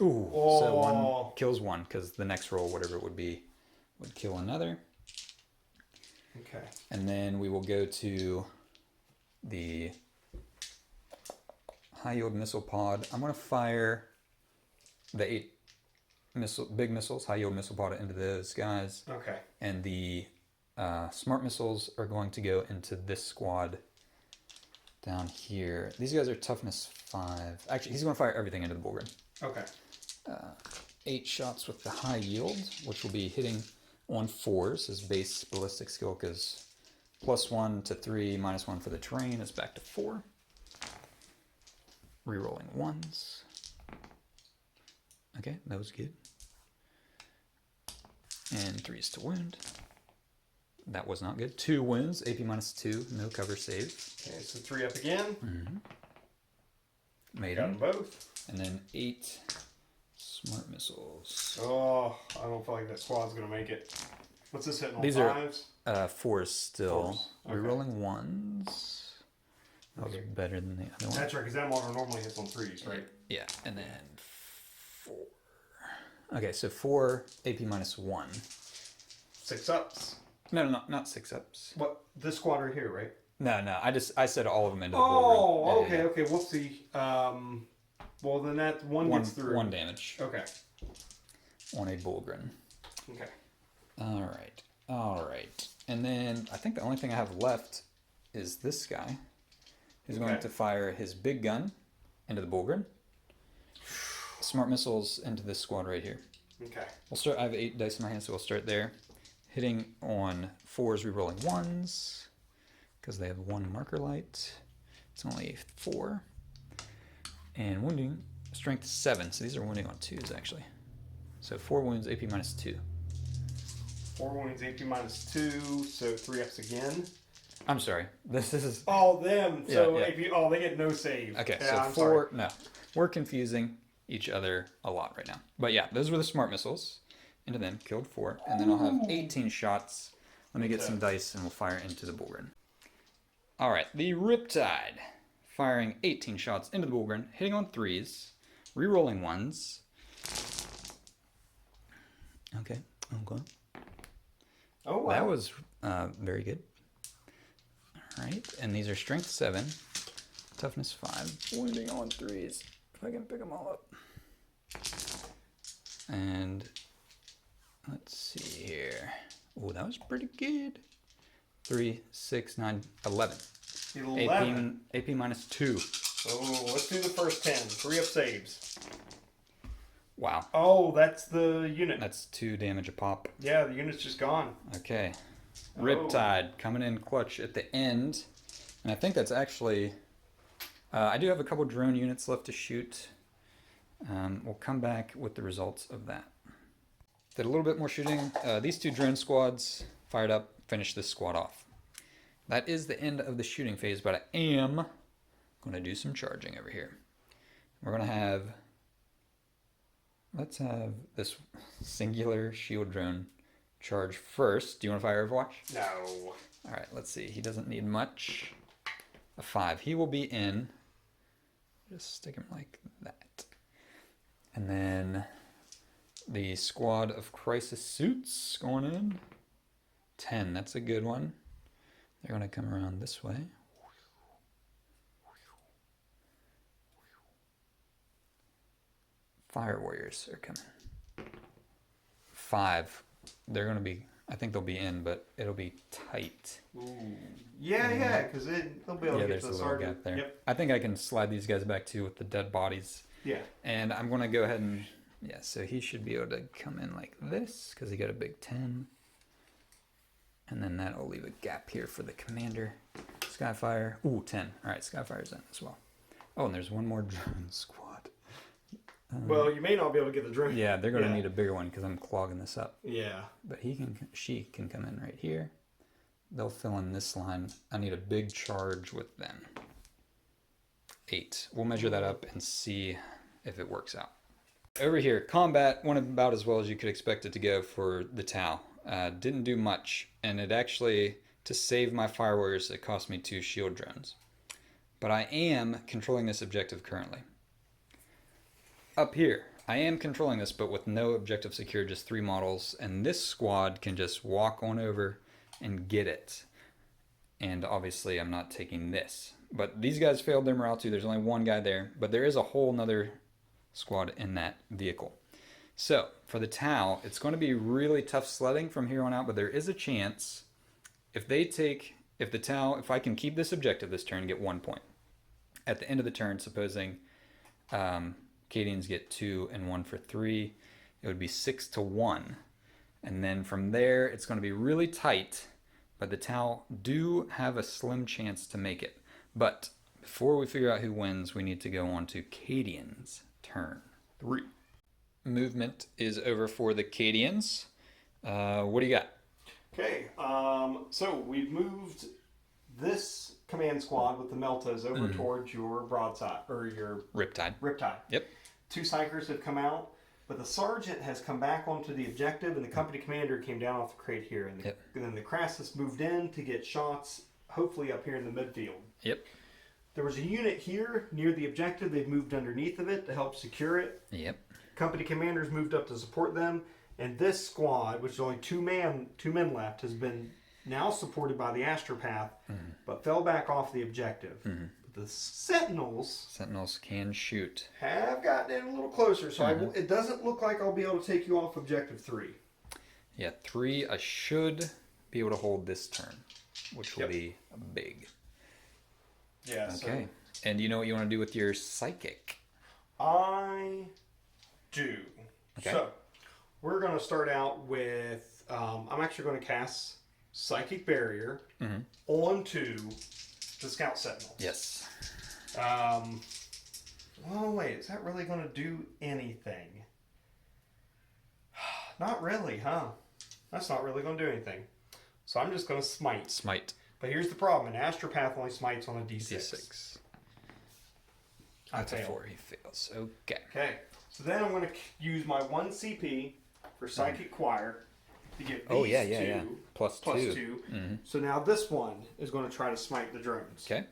Speaker 1: Ooh, so
Speaker 2: Oh.
Speaker 1: 1 kills 1, because the next roll, whatever it would be, would kill another.
Speaker 2: Okay.
Speaker 1: And then we will go to the high yield missile pod. I'm going to fire the 8 big missiles, high yield missile pod, into those guys.
Speaker 2: Okay.
Speaker 1: And the smart missiles are going to go into this squad down here. These guys are toughness 5. Actually, he's going to fire everything into the Bulgrin.
Speaker 2: Okay.
Speaker 1: 8 shots with the high yield, which will be hitting on 4s. His base ballistic skill, because +1 to 3, -1 for the terrain is back to 4. Rerolling 1s. Okay, that was good. And 3s to wound. That was not good. 2 wounds, AP minus 2, no cover save.
Speaker 2: Okay, so 3 up again.
Speaker 1: Made
Speaker 2: Got
Speaker 1: him.
Speaker 2: them both.
Speaker 1: And then 8 smart missiles.
Speaker 2: Oh, I don't feel like that squad's gonna make it. What's this hitting on?
Speaker 1: These are
Speaker 2: 5s?
Speaker 1: 4s still.
Speaker 2: 4s, okay.
Speaker 1: Rerolling 1s. That was
Speaker 2: Okay.
Speaker 1: better than the other one.
Speaker 2: That's right, because that model normally hits on 3s, right?
Speaker 1: Yeah, and then 4. Okay, so 4 AP minus 1.
Speaker 2: 6 ups.
Speaker 1: No, not 6 ups.
Speaker 2: What? This squad right here, right?
Speaker 1: No, I said all of them into the
Speaker 2: Oh,
Speaker 1: Bulgrin.
Speaker 2: okay,
Speaker 1: Yeah.
Speaker 2: okay. We'll see. Well, then that one gets through.
Speaker 1: 1 damage
Speaker 2: Okay.
Speaker 1: on a Bulgrin.
Speaker 2: Okay.
Speaker 1: All right. And then I think the only thing I have left is this guy. He's going
Speaker 2: Okay.
Speaker 1: to fire his big gun into the Bulgrin. Smart missiles into this squad right here.
Speaker 2: Okay.
Speaker 1: We'll start. I have 8 dice in my hand, so we'll start there. Hitting on 4s, rerolling 1s, because they have 1 marker light. It's only 4. And wounding, strength 7. So these are wounding on 2s, actually. So 4 wounds, AP minus 2.
Speaker 2: 4 wounds, AP minus 2, so 3 ups again.
Speaker 1: I'm sorry. This is...
Speaker 2: Oh, them. So
Speaker 1: Yeah,
Speaker 2: AP, oh, they get no save.
Speaker 1: Okay,
Speaker 2: Yeah,
Speaker 1: so
Speaker 2: I'm
Speaker 1: 4... No. We're confusing each other a lot right now. But yeah, those were the smart missiles. Into them, killed 4. And then I'll have 18 shots. Let me get some dice and we'll fire into the Bulgrin. Alright, the Riptide. Firing 18 shots into the Bulgrin, hitting on 3s, rerolling 1s. Okay.
Speaker 2: Oh, wow.
Speaker 1: That was very good. Alright, and these are strength 7, toughness 5, wounding on 3s. If I can pick them all up. And let's see here. Oh, that was pretty good. 3, 6, 9, 11.
Speaker 2: 11.
Speaker 1: AP minus 2.
Speaker 2: Oh, let's do the first 10. 3 up saves.
Speaker 1: Wow.
Speaker 2: Oh, that's the unit.
Speaker 1: That's 2 damage a pop.
Speaker 2: Yeah, the unit's just gone.
Speaker 1: Okay.
Speaker 2: Oh.
Speaker 1: Riptide coming in clutch at the end. And I think that's actually I do have a couple drone units left to shoot. We'll come back with the results of that. Did a little bit more shooting. These 2 drone squads fired up, finished this squad off. That is the end of the shooting phase, but I am going to do some charging over here. We're going to have, let's have this singular shield drone charge first. Do you want to fire Overwatch?
Speaker 2: No.
Speaker 1: All right, let's see. He doesn't need much. A 5. He will be in. Just stick him like that. And then the squad of crisis suits going in. 10. That's a good one. They're going to come around this way. Fire warriors are coming. 5. They're going to be, I think they'll be in, but it'll be tight.
Speaker 2: Ooh. Yeah, because they'll be able to get
Speaker 1: there's
Speaker 2: to
Speaker 1: a
Speaker 2: the
Speaker 1: little
Speaker 2: sergeant.
Speaker 1: gap there.
Speaker 2: Yep.
Speaker 1: I think I can slide these guys back too with the dead bodies.
Speaker 2: Yeah.
Speaker 1: And I'm going to go ahead and, yeah, so he should be able to come in like this because he got a big 10. And then that'll leave a gap here for the commander. Skyfire. Ooh, 10. All right, Skyfire's in as well. Oh, and there's one more drone squad.
Speaker 2: Well, you may not be able to get the drone.
Speaker 1: Yeah, they're going to need a bigger one because I'm clogging this up.
Speaker 2: Yeah.
Speaker 1: But she can come in right here. They'll fill in this line. I need a big charge with them. 8. We'll measure that up and see if it works out. Over here, combat went about as well as you could expect it to go for the T'au. Didn't do much, and it actually, to save my fire warriors, it cost me 2 shield drones. But I am controlling this objective currently. Up here, I am controlling this, but with no objective secure, just 3 models, and this squad can just walk on over and get it. And obviously I'm not taking this. But these guys failed their morale too. There's only one guy there, but there is a whole nother squad in that vehicle. So for the T'au, it's going to be really tough sledding from here on out, but there is a chance if the T'au, if I can keep this objective this turn, get 1 point. At the end of the turn, supposing Cadians get 2 and 1 for 3, it would be 6-1. And then from there, it's going to be really tight, but the T'au do have a slim chance to make it. But before we figure out who wins, we need to go on to Cadian's turn 3. Movement is over for the Cadians. What do you got?
Speaker 2: Okay, so we've moved this command squad with the Meltas over towards your broadside, or your
Speaker 1: Riptide.
Speaker 2: Yep. 2 psychers have come out, but the sergeant has come back onto the objective, and the company commander came down off the crate here, and then the Crassus moved in to get shots, hopefully up here in the midfield.
Speaker 1: Yep.
Speaker 2: There was a unit here near the objective. They've moved underneath of it to help secure it.
Speaker 1: Yep.
Speaker 2: Company commanders moved up to support them, and this squad, which is only two men left, has been now supported by the Astropath, but fell back off the objective. But the Sentinels
Speaker 1: can shoot.
Speaker 2: have gotten in a little closer, so it doesn't look like I'll be able to take you off objective 3.
Speaker 1: Yeah, 3. I should be able to hold this turn, which will be big.
Speaker 2: Yeah.
Speaker 1: Okay. And you know what you want to do with your psychic?
Speaker 2: I do.
Speaker 1: Okay.
Speaker 2: So we're going to start out with. I'm actually going to cast Psychic Barrier onto the Scout Sentinels.
Speaker 1: Yes.
Speaker 2: Oh wait, is that really going to do anything? Not really, huh? That's not really going to do anything. So I'm just going to smite.
Speaker 1: Smite.
Speaker 2: But here's the problem: an Astropath only smites on a D6.
Speaker 1: D6.
Speaker 2: I
Speaker 1: That's a
Speaker 2: fail.
Speaker 1: 4. He fails. Okay.
Speaker 2: Okay. So then I'm going to use my 1 CP for Psychic Choir to get these two
Speaker 1: Plus
Speaker 2: plus
Speaker 1: 2.
Speaker 2: 2. So now this one is going to try to smite the drones.
Speaker 1: Okay.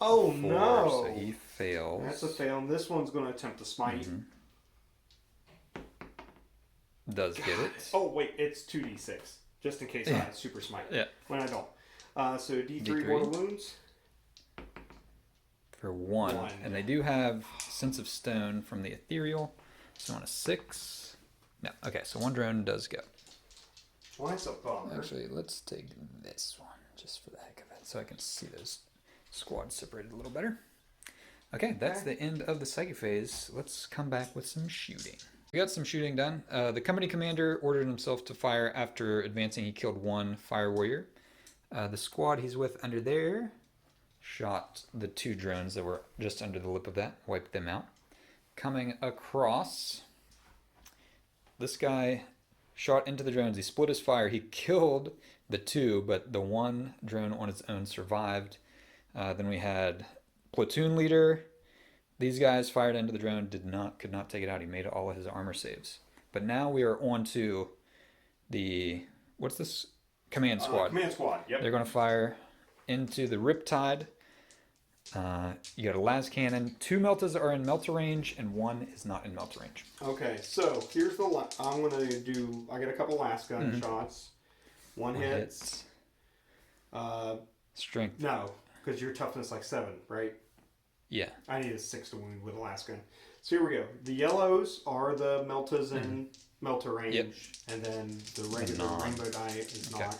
Speaker 2: Oh
Speaker 1: 4,
Speaker 2: no!
Speaker 1: So he fails.
Speaker 2: That's a fail. And this one's going to attempt to smite.
Speaker 1: Does get it.
Speaker 2: Oh wait, it's 2d6, just in case I super smite.
Speaker 1: Yeah.
Speaker 2: When I don't. So D3
Speaker 1: D3.
Speaker 2: mortal wounds.
Speaker 1: For 1.
Speaker 2: 1.
Speaker 1: And they do have Sense of Stone from the Ethereal. So on a 6. No. Okay, so 1 drone does go.
Speaker 2: Well, that's a bummer.
Speaker 1: Actually, let's take this one just for the heck of it so I can see those squads separated a little better. Okay, that's the end of the psychic phase. Let's come back with some shooting. We got some shooting done. The company commander ordered himself to fire after advancing. He killed 1 fire warrior. The squad he's with under there shot the 2 drones that were just under the lip of that, wiped them out. Coming across, this guy shot into the drones. He split his fire. He killed the 2, but the 1 drone on its own survived. Then we had platoon leader. These guys fired into the drone, could not take it out. He made all of his armor saves. But now we are on to the, what's this? Command squad.
Speaker 2: Command squad, yep.
Speaker 1: They're going to fire into the Riptide. You got a las cannon. 2 meltas are in melter range, and 1 is not in melter range.
Speaker 2: Okay, so here's the. I'm gonna do. I got a couple last gun shots. One hits.
Speaker 1: Strength.
Speaker 2: No, because your toughness like 7, right?
Speaker 1: Yeah.
Speaker 2: I need a 6 to wound with a last gun. So here we go. The yellows are the meltas in melter range, and then the regular rainbow die is not.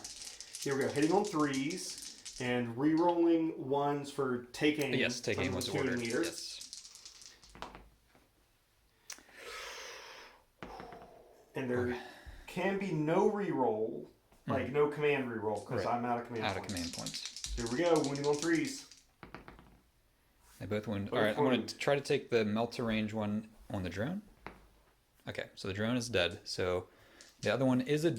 Speaker 2: Here we go. Hitting on 3s. And re-rolling 1s for take aim.
Speaker 1: Yes, take aim was ordered. Yes.
Speaker 2: And there can be no re-roll, like no command re-roll, because I'm out of command points.
Speaker 1: Command points.
Speaker 2: Here we go, wounding on 3s.
Speaker 1: They both wound. All right, I'm going to try to take the melter range one on the drone. Okay, so the drone is dead. So the other one is a...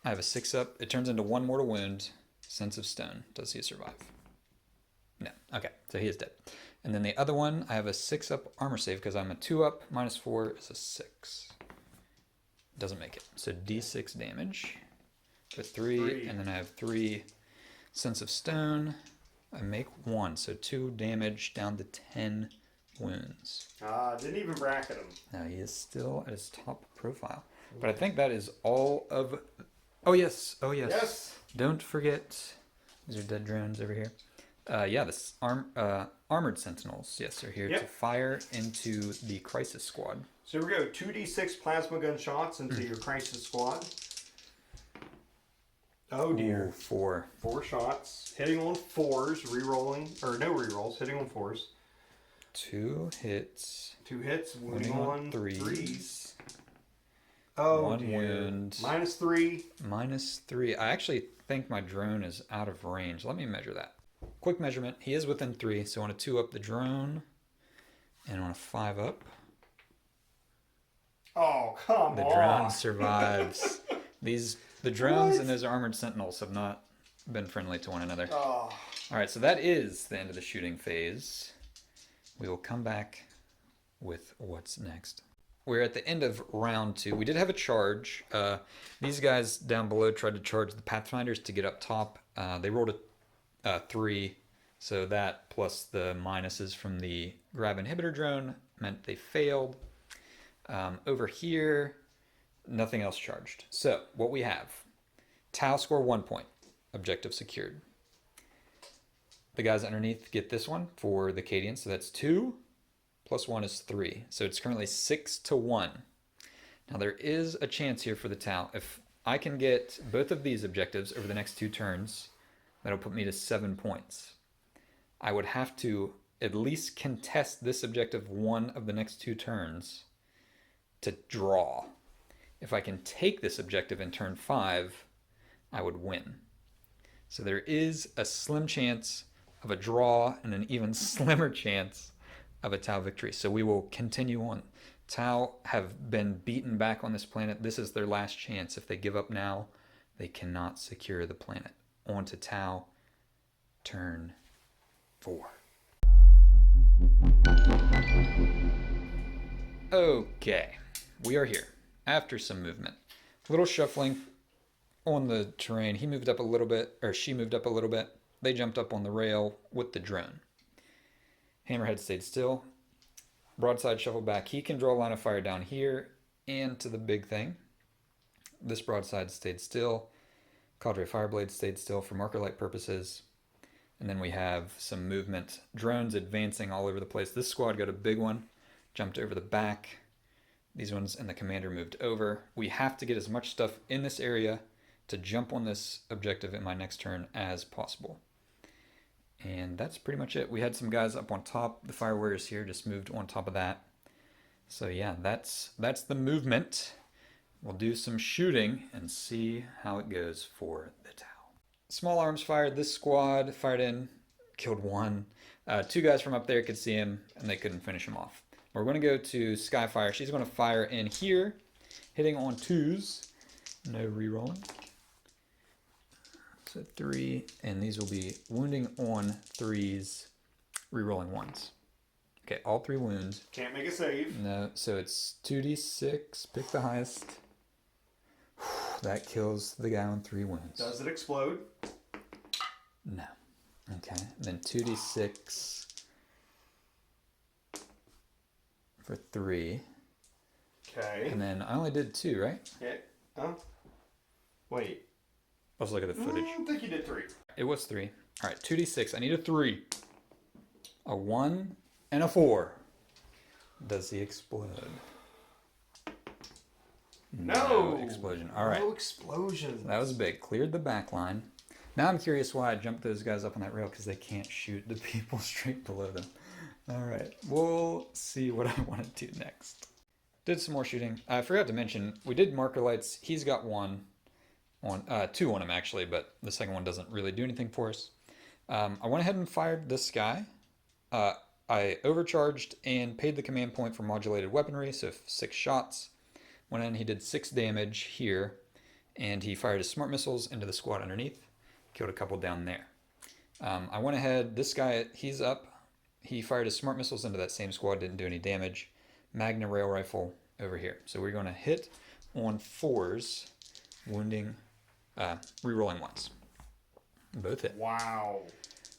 Speaker 1: I have a 6-up. It turns into 1 mortal wound. Sense of Stone. Does he survive? No. Okay, so he is dead. And then the other one, I have a 6-up armor save because I'm a 2-up. -4 is a 6. Doesn't make it. So D6 damage. Put 3, and then I have 3 Sense of Stone. I make 1, so 2 damage down to 10 wounds.
Speaker 2: Didn't even bracket him.
Speaker 1: Now he is still at his top profile. But I think that is all of... Oh yes, oh yes.
Speaker 2: Yes.
Speaker 1: Don't forget, these are dead drones over here. Yeah, this armored sentinels, yes, are here to fire into the crisis squad.
Speaker 2: So here we go, 2d6 plasma gun shots into your crisis squad. Oh dear.
Speaker 1: Ooh, 4.
Speaker 2: 4 shots. Hitting on 4s, re-rolling, or no re-rolls, hitting on 4s.
Speaker 1: 2 hits.
Speaker 2: 2 hits, wounding on 3s. Oh,
Speaker 1: 1
Speaker 2: dear.
Speaker 1: wound.
Speaker 2: -3.
Speaker 1: -3. I actually think my drone is out of range. Let me measure that. Quick measurement. He is within 3, so I want to 2-up the drone. And I want to 5-up.
Speaker 2: Oh, come on.
Speaker 1: The drone survives. The drones and those armored sentinels have not been friendly to one another.
Speaker 2: Oh.
Speaker 1: All right, so that is the end of the shooting phase. We will come back with what's next. We're at the end of round 2. We did have a charge. These guys down below tried to charge the Pathfinders to get up top. They rolled a 3, so that plus the minuses from the grab inhibitor drone meant they failed. Over here, nothing else charged. So what we have, T'au score 1 point, objective secured. The guys underneath get this one for the Cadian, so that's 2. Plus 1 is 3. So it's currently 6-1. Now there is a chance here for the T'au. If I can get both of these objectives over the next 2 turns, that'll put me to 7 points. I would have to at least contest this objective 1 of the next 2 turns to draw. If I can take this objective in turn 5, I would win. So there is a slim chance of a draw and an even slimmer chance of a T'au victory. So we will continue on. T'au have been beaten back on this planet. This is their last chance. If they give up now, they cannot secure the planet. On to T'au, turn 4. Okay, we are here after some movement. A little shuffling on the terrain. He moved up a little bit, or she moved up a little bit. They jumped up on the rail with the drone. Hammerhead stayed still. Broadside shuffled back. He can draw a line of fire down here and to the big thing. This broadside stayed still. Cadre Fireblade stayed still for marker light purposes. And then we have some movement. Drones advancing all over the place. This squad got a big one. Jumped over the back. These ones and the commander moved over. We have to get as much stuff in this area to jump on this objective in my next turn as possible. And that's pretty much it. We had some guys up on top. The Fire Warriors here just moved on top of that. So yeah, that's the movement. We'll do some shooting and see how it goes for the T'au. small arms fired. This squad fired in, killed one. Two guys from up there could see him, and they couldn't finish him off. We're going to go to Skyfire. She's going to fire in here, hitting on 2s. No rerolling. So 3, and these will be wounding on 3s, rerolling 1s. Okay, all 3 wounds.
Speaker 2: Can't make a save.
Speaker 1: No, so it's 2d6. Pick the highest. That kills the guy on 3 wounds.
Speaker 2: Does it explode?
Speaker 1: No. Okay, and then 2d6 for 3.
Speaker 2: Okay.
Speaker 1: And then I only did 2, right?
Speaker 2: Yeah. Oh. Wait.
Speaker 1: Let's look at the footage.
Speaker 2: I think you did 3.
Speaker 1: It was 3. All right, 2d6. I need a 3. A 1 and a 4. Does he explode?
Speaker 2: No
Speaker 1: explosion. All right.
Speaker 2: No explosions.
Speaker 1: That was big. Cleared the back line. Now I'm curious why I jumped those guys up on that rail, because they can't shoot the people straight below them. All right. We'll see what I want to do next. Did some more shooting. I forgot to mention, we did marker lights. He's got 1 on, 2 on him actually, but the second one doesn't really do anything for us. I went ahead and fired this guy. I overcharged and paid the command point for modulated weaponry, so 6 shots. Went in, he did 6 damage here, and he fired his smart missiles into the squad underneath. Killed a couple down there. I went ahead, this guy, he's up. He fired his smart missiles into that same squad, didn't do any damage. Magna rail rifle over here. So we're going to hit on 4s, wounding, rerolling 1s. Both hit.
Speaker 2: Wow.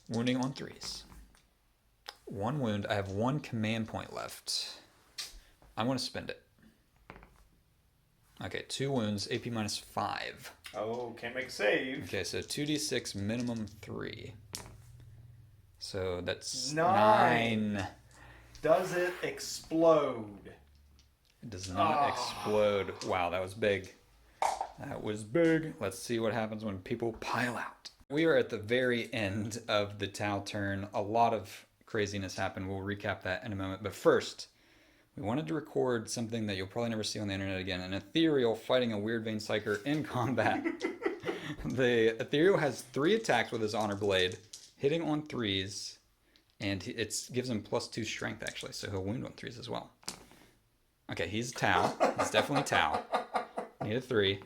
Speaker 1: Wounding on 3s. 1 wound. I have 1 command point left. I'm going to spend it. Okay, 2 wounds, AP minus 5.
Speaker 2: Oh, can't make a save.
Speaker 1: Okay, so 2d6, minimum 3. So that's
Speaker 2: 9.
Speaker 1: 9.
Speaker 2: Does it explode?
Speaker 1: It does not explode. Wow, that was big. That was big. Let's see what happens when people pile out. We are at the very end of the T'au turn. A lot of craziness happened. We'll recap that in a moment. But first, we wanted to record something that you'll probably never see on the internet again. An ethereal fighting a weird vein psyker in combat. The ethereal has 3 attacks with his honor blade, hitting on 3s, and it gives him +2 strength actually, so he'll wound on 3s as well. Okay, he's T'au. He's definitely T'au. Need a 3.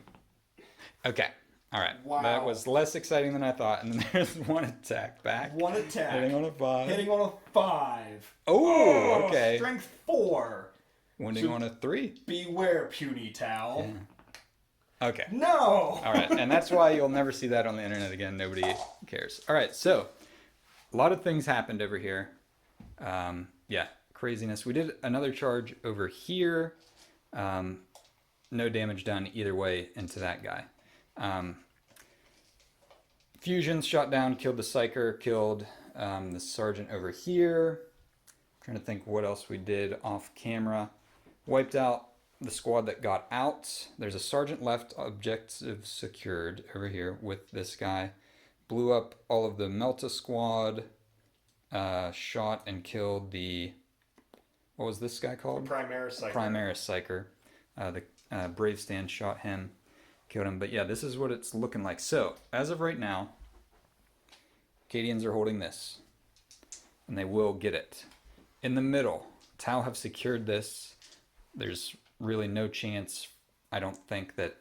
Speaker 1: Okay. All right.
Speaker 2: Wow.
Speaker 1: That was less exciting than I thought. And then there's 1 attack back.
Speaker 2: 1 attack.
Speaker 1: Hitting on a 5.
Speaker 2: Hitting on a 5.
Speaker 1: Oh, okay.
Speaker 2: Strength 4.
Speaker 1: Wounding
Speaker 2: So
Speaker 1: on a 3.
Speaker 2: Beware, puny T'au.
Speaker 1: Yeah. Okay.
Speaker 2: No.
Speaker 1: All right. And that's why you'll never see that on the internet again. Nobody cares. All right. So a lot of things happened over here. Yeah. Craziness. We did another charge over here. No damage done either way into that guy. Fusions shot down, killed the psyker, killed the sergeant over here. Trying to think what else we did off camera. Wiped out the squad that got out. There's a sergeant left, objective secured over here with this guy. Blew up all of the Melta squad. Shot and killed the, what was this guy called?
Speaker 2: Primaris Psyker.
Speaker 1: Primaris Psyker. The Brave Stand shot him, killed him. But yeah, this is what it's looking like. So, as of right now, Cadians are holding this, and they will get it. In the middle, T'au have secured this. There's really no chance, I don't think, that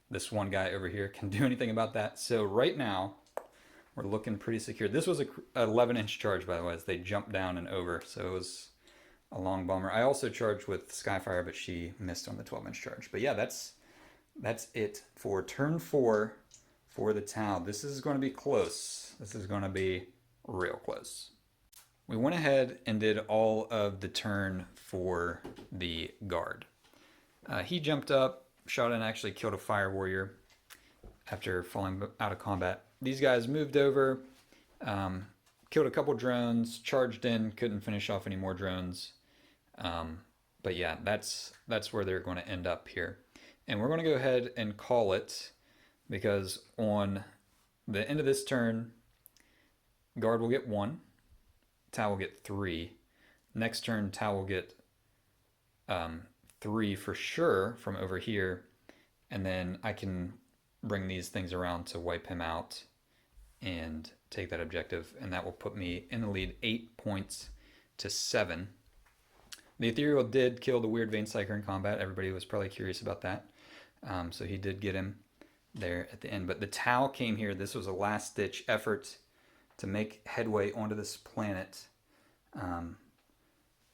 Speaker 1: this one guy over here can do anything about that. So right now, we're looking pretty secure. This was a 11-inch charge, by the way, as they jumped down and over. So it was a long bomber. I also charged with Skyfire, but she missed on the 12-inch charge. But yeah, that's it for turn 4 for the T'au. This is going to be close. This is going to be real close. We went ahead and did all of the turn for the guard. He jumped up, shot and actually killed a fire warrior after falling out of combat. These guys moved over, killed a couple drones, charged in, couldn't finish off any more drones. But yeah, that's where they're going to end up here. And we're going to go ahead and call it, because on the end of this turn, guard will get 1, T'au will get 3. Next turn, T'au will get 3 for sure from over here, and then I can bring these things around to wipe him out and take that objective, and that will put me in the lead 8 points to 7. The Ethereal did kill the Weird Vein Psyker in combat. Everybody was probably curious about that. So he did get him there at the end. But the T'au came here. This was a last-ditch effort to make headway onto this planet.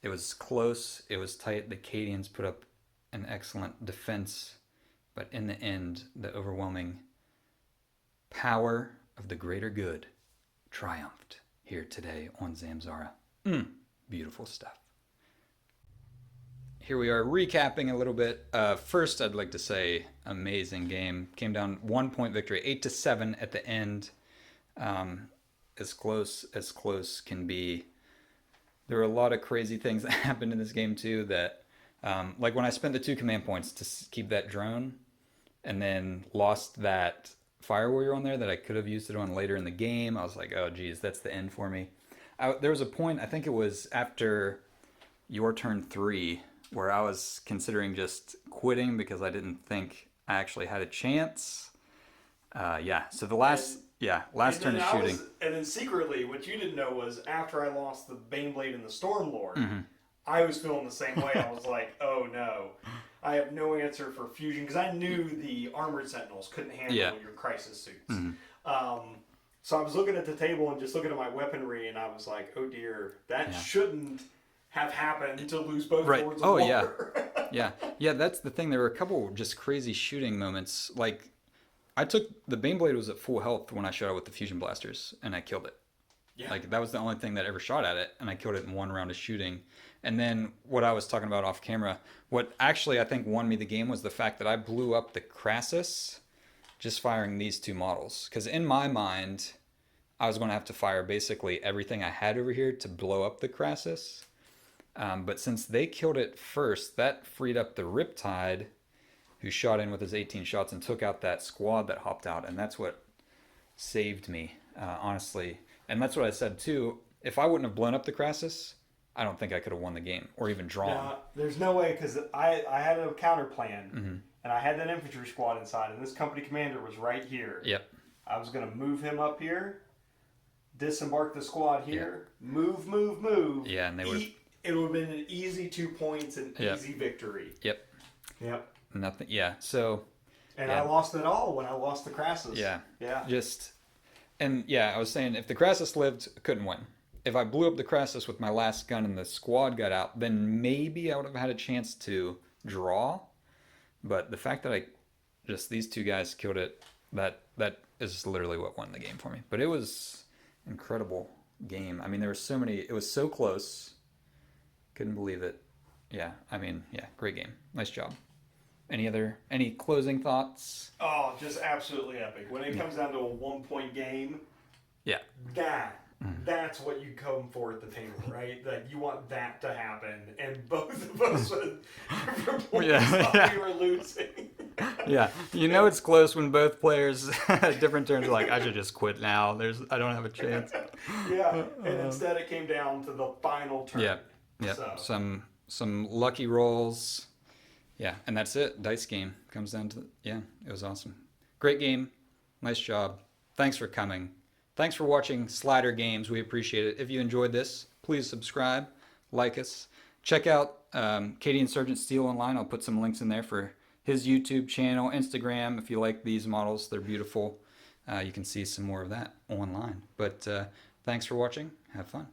Speaker 1: It was close. It was tight. The Cadians put up an excellent defense. But in the end, the overwhelming power of the greater good triumphed here today on Zamzara. Beautiful stuff. Here we are recapping a little bit. First, I'd like to say amazing game. Came down 1 point victory, 8-7 at the end. As close can be. There were a lot of crazy things that happened in this game too. That, like when I spent the 2 command points to keep that drone, and then lost that Fire Warrior on there that I could have used it on later in the game. I was like, oh geez, that's the end for me. There was a point, I think it was after your turn 3, where I was considering just quitting because I didn't think I actually had a chance. So the last turn of shooting.
Speaker 2: And then secretly, what you didn't know was after I lost the Baneblade and the Stormlord,
Speaker 1: Mm-hmm.
Speaker 2: I was feeling the same way. I was like, oh no. I have no answer for fusion because I knew the Armored Sentinels couldn't handle your crisis suits.
Speaker 1: Mm-hmm.
Speaker 2: So I was looking at the table and just looking at my weaponry, and I was like, oh dear, that shouldn't have happened to lose both Lords of War.
Speaker 1: Yeah, that's the thing. There were a couple just crazy shooting moments. Like, I took the Baneblade was at full health when I shot it with the fusion blasters, and I killed it. Yeah. Like, that was the only thing that ever shot at it, and I killed it in 1 round of shooting. And then what I was talking about off camera, what actually I think won me the game was the fact that I blew up the Crassus just firing these 2 models. Because in my mind, I was going to have to fire basically everything I had over here to blow up the Crassus. But since they killed it first, that freed up the Riptide, who shot in with his 18 shots and took out that squad that hopped out. And that's what saved me, honestly. And that's what I said too. If I wouldn't have blown up the Crassus, I don't think I could have won the game or even drawn.
Speaker 2: Now, there's no way, because I had a counter plan, and I had that infantry squad inside, and this company commander was right here.
Speaker 1: Yep.
Speaker 2: I was going to move him up here, disembark the squad here, move.
Speaker 1: Yeah, and they would.
Speaker 2: It would have been an easy 2 points and easy victory.
Speaker 1: Yep. Nothing. Yeah. So.
Speaker 2: And I lost it all when I lost the Crassus.
Speaker 1: Yeah.
Speaker 2: Yeah.
Speaker 1: I was saying if the Crassus lived, I couldn't win. If I blew up the Crassus with my last gun and the squad got out, then maybe I would have had a chance to draw. But the fact that these 2 guys killed it, that is literally what won the game for me. But it was an incredible game. I mean, there were so many. It was so close. Couldn't believe it. Yeah. I mean, yeah, great game. Nice job. Any closing thoughts?
Speaker 2: Oh, just absolutely epic. When it comes down to a 1 point game, that's what you come for at the table, right? That you want that to happen, and both of us with different points we were losing.
Speaker 1: It's close when both players at different turns are like, I should just quit now. I don't have a chance.
Speaker 2: And instead it came down to the final turn.
Speaker 1: So. Some lucky rolls. Yeah, and that's it. Dice game comes down to it was awesome. Great game. Nice job. Thanks for coming. Thanks for watching Slider Games. We appreciate it. If you enjoyed this, please subscribe, like us. Check out Cadian Sergeant Steel online. I'll put some links in there for his YouTube channel, Instagram. If you like these models, they're beautiful. You can see some more of that online. But thanks for watching. Have fun.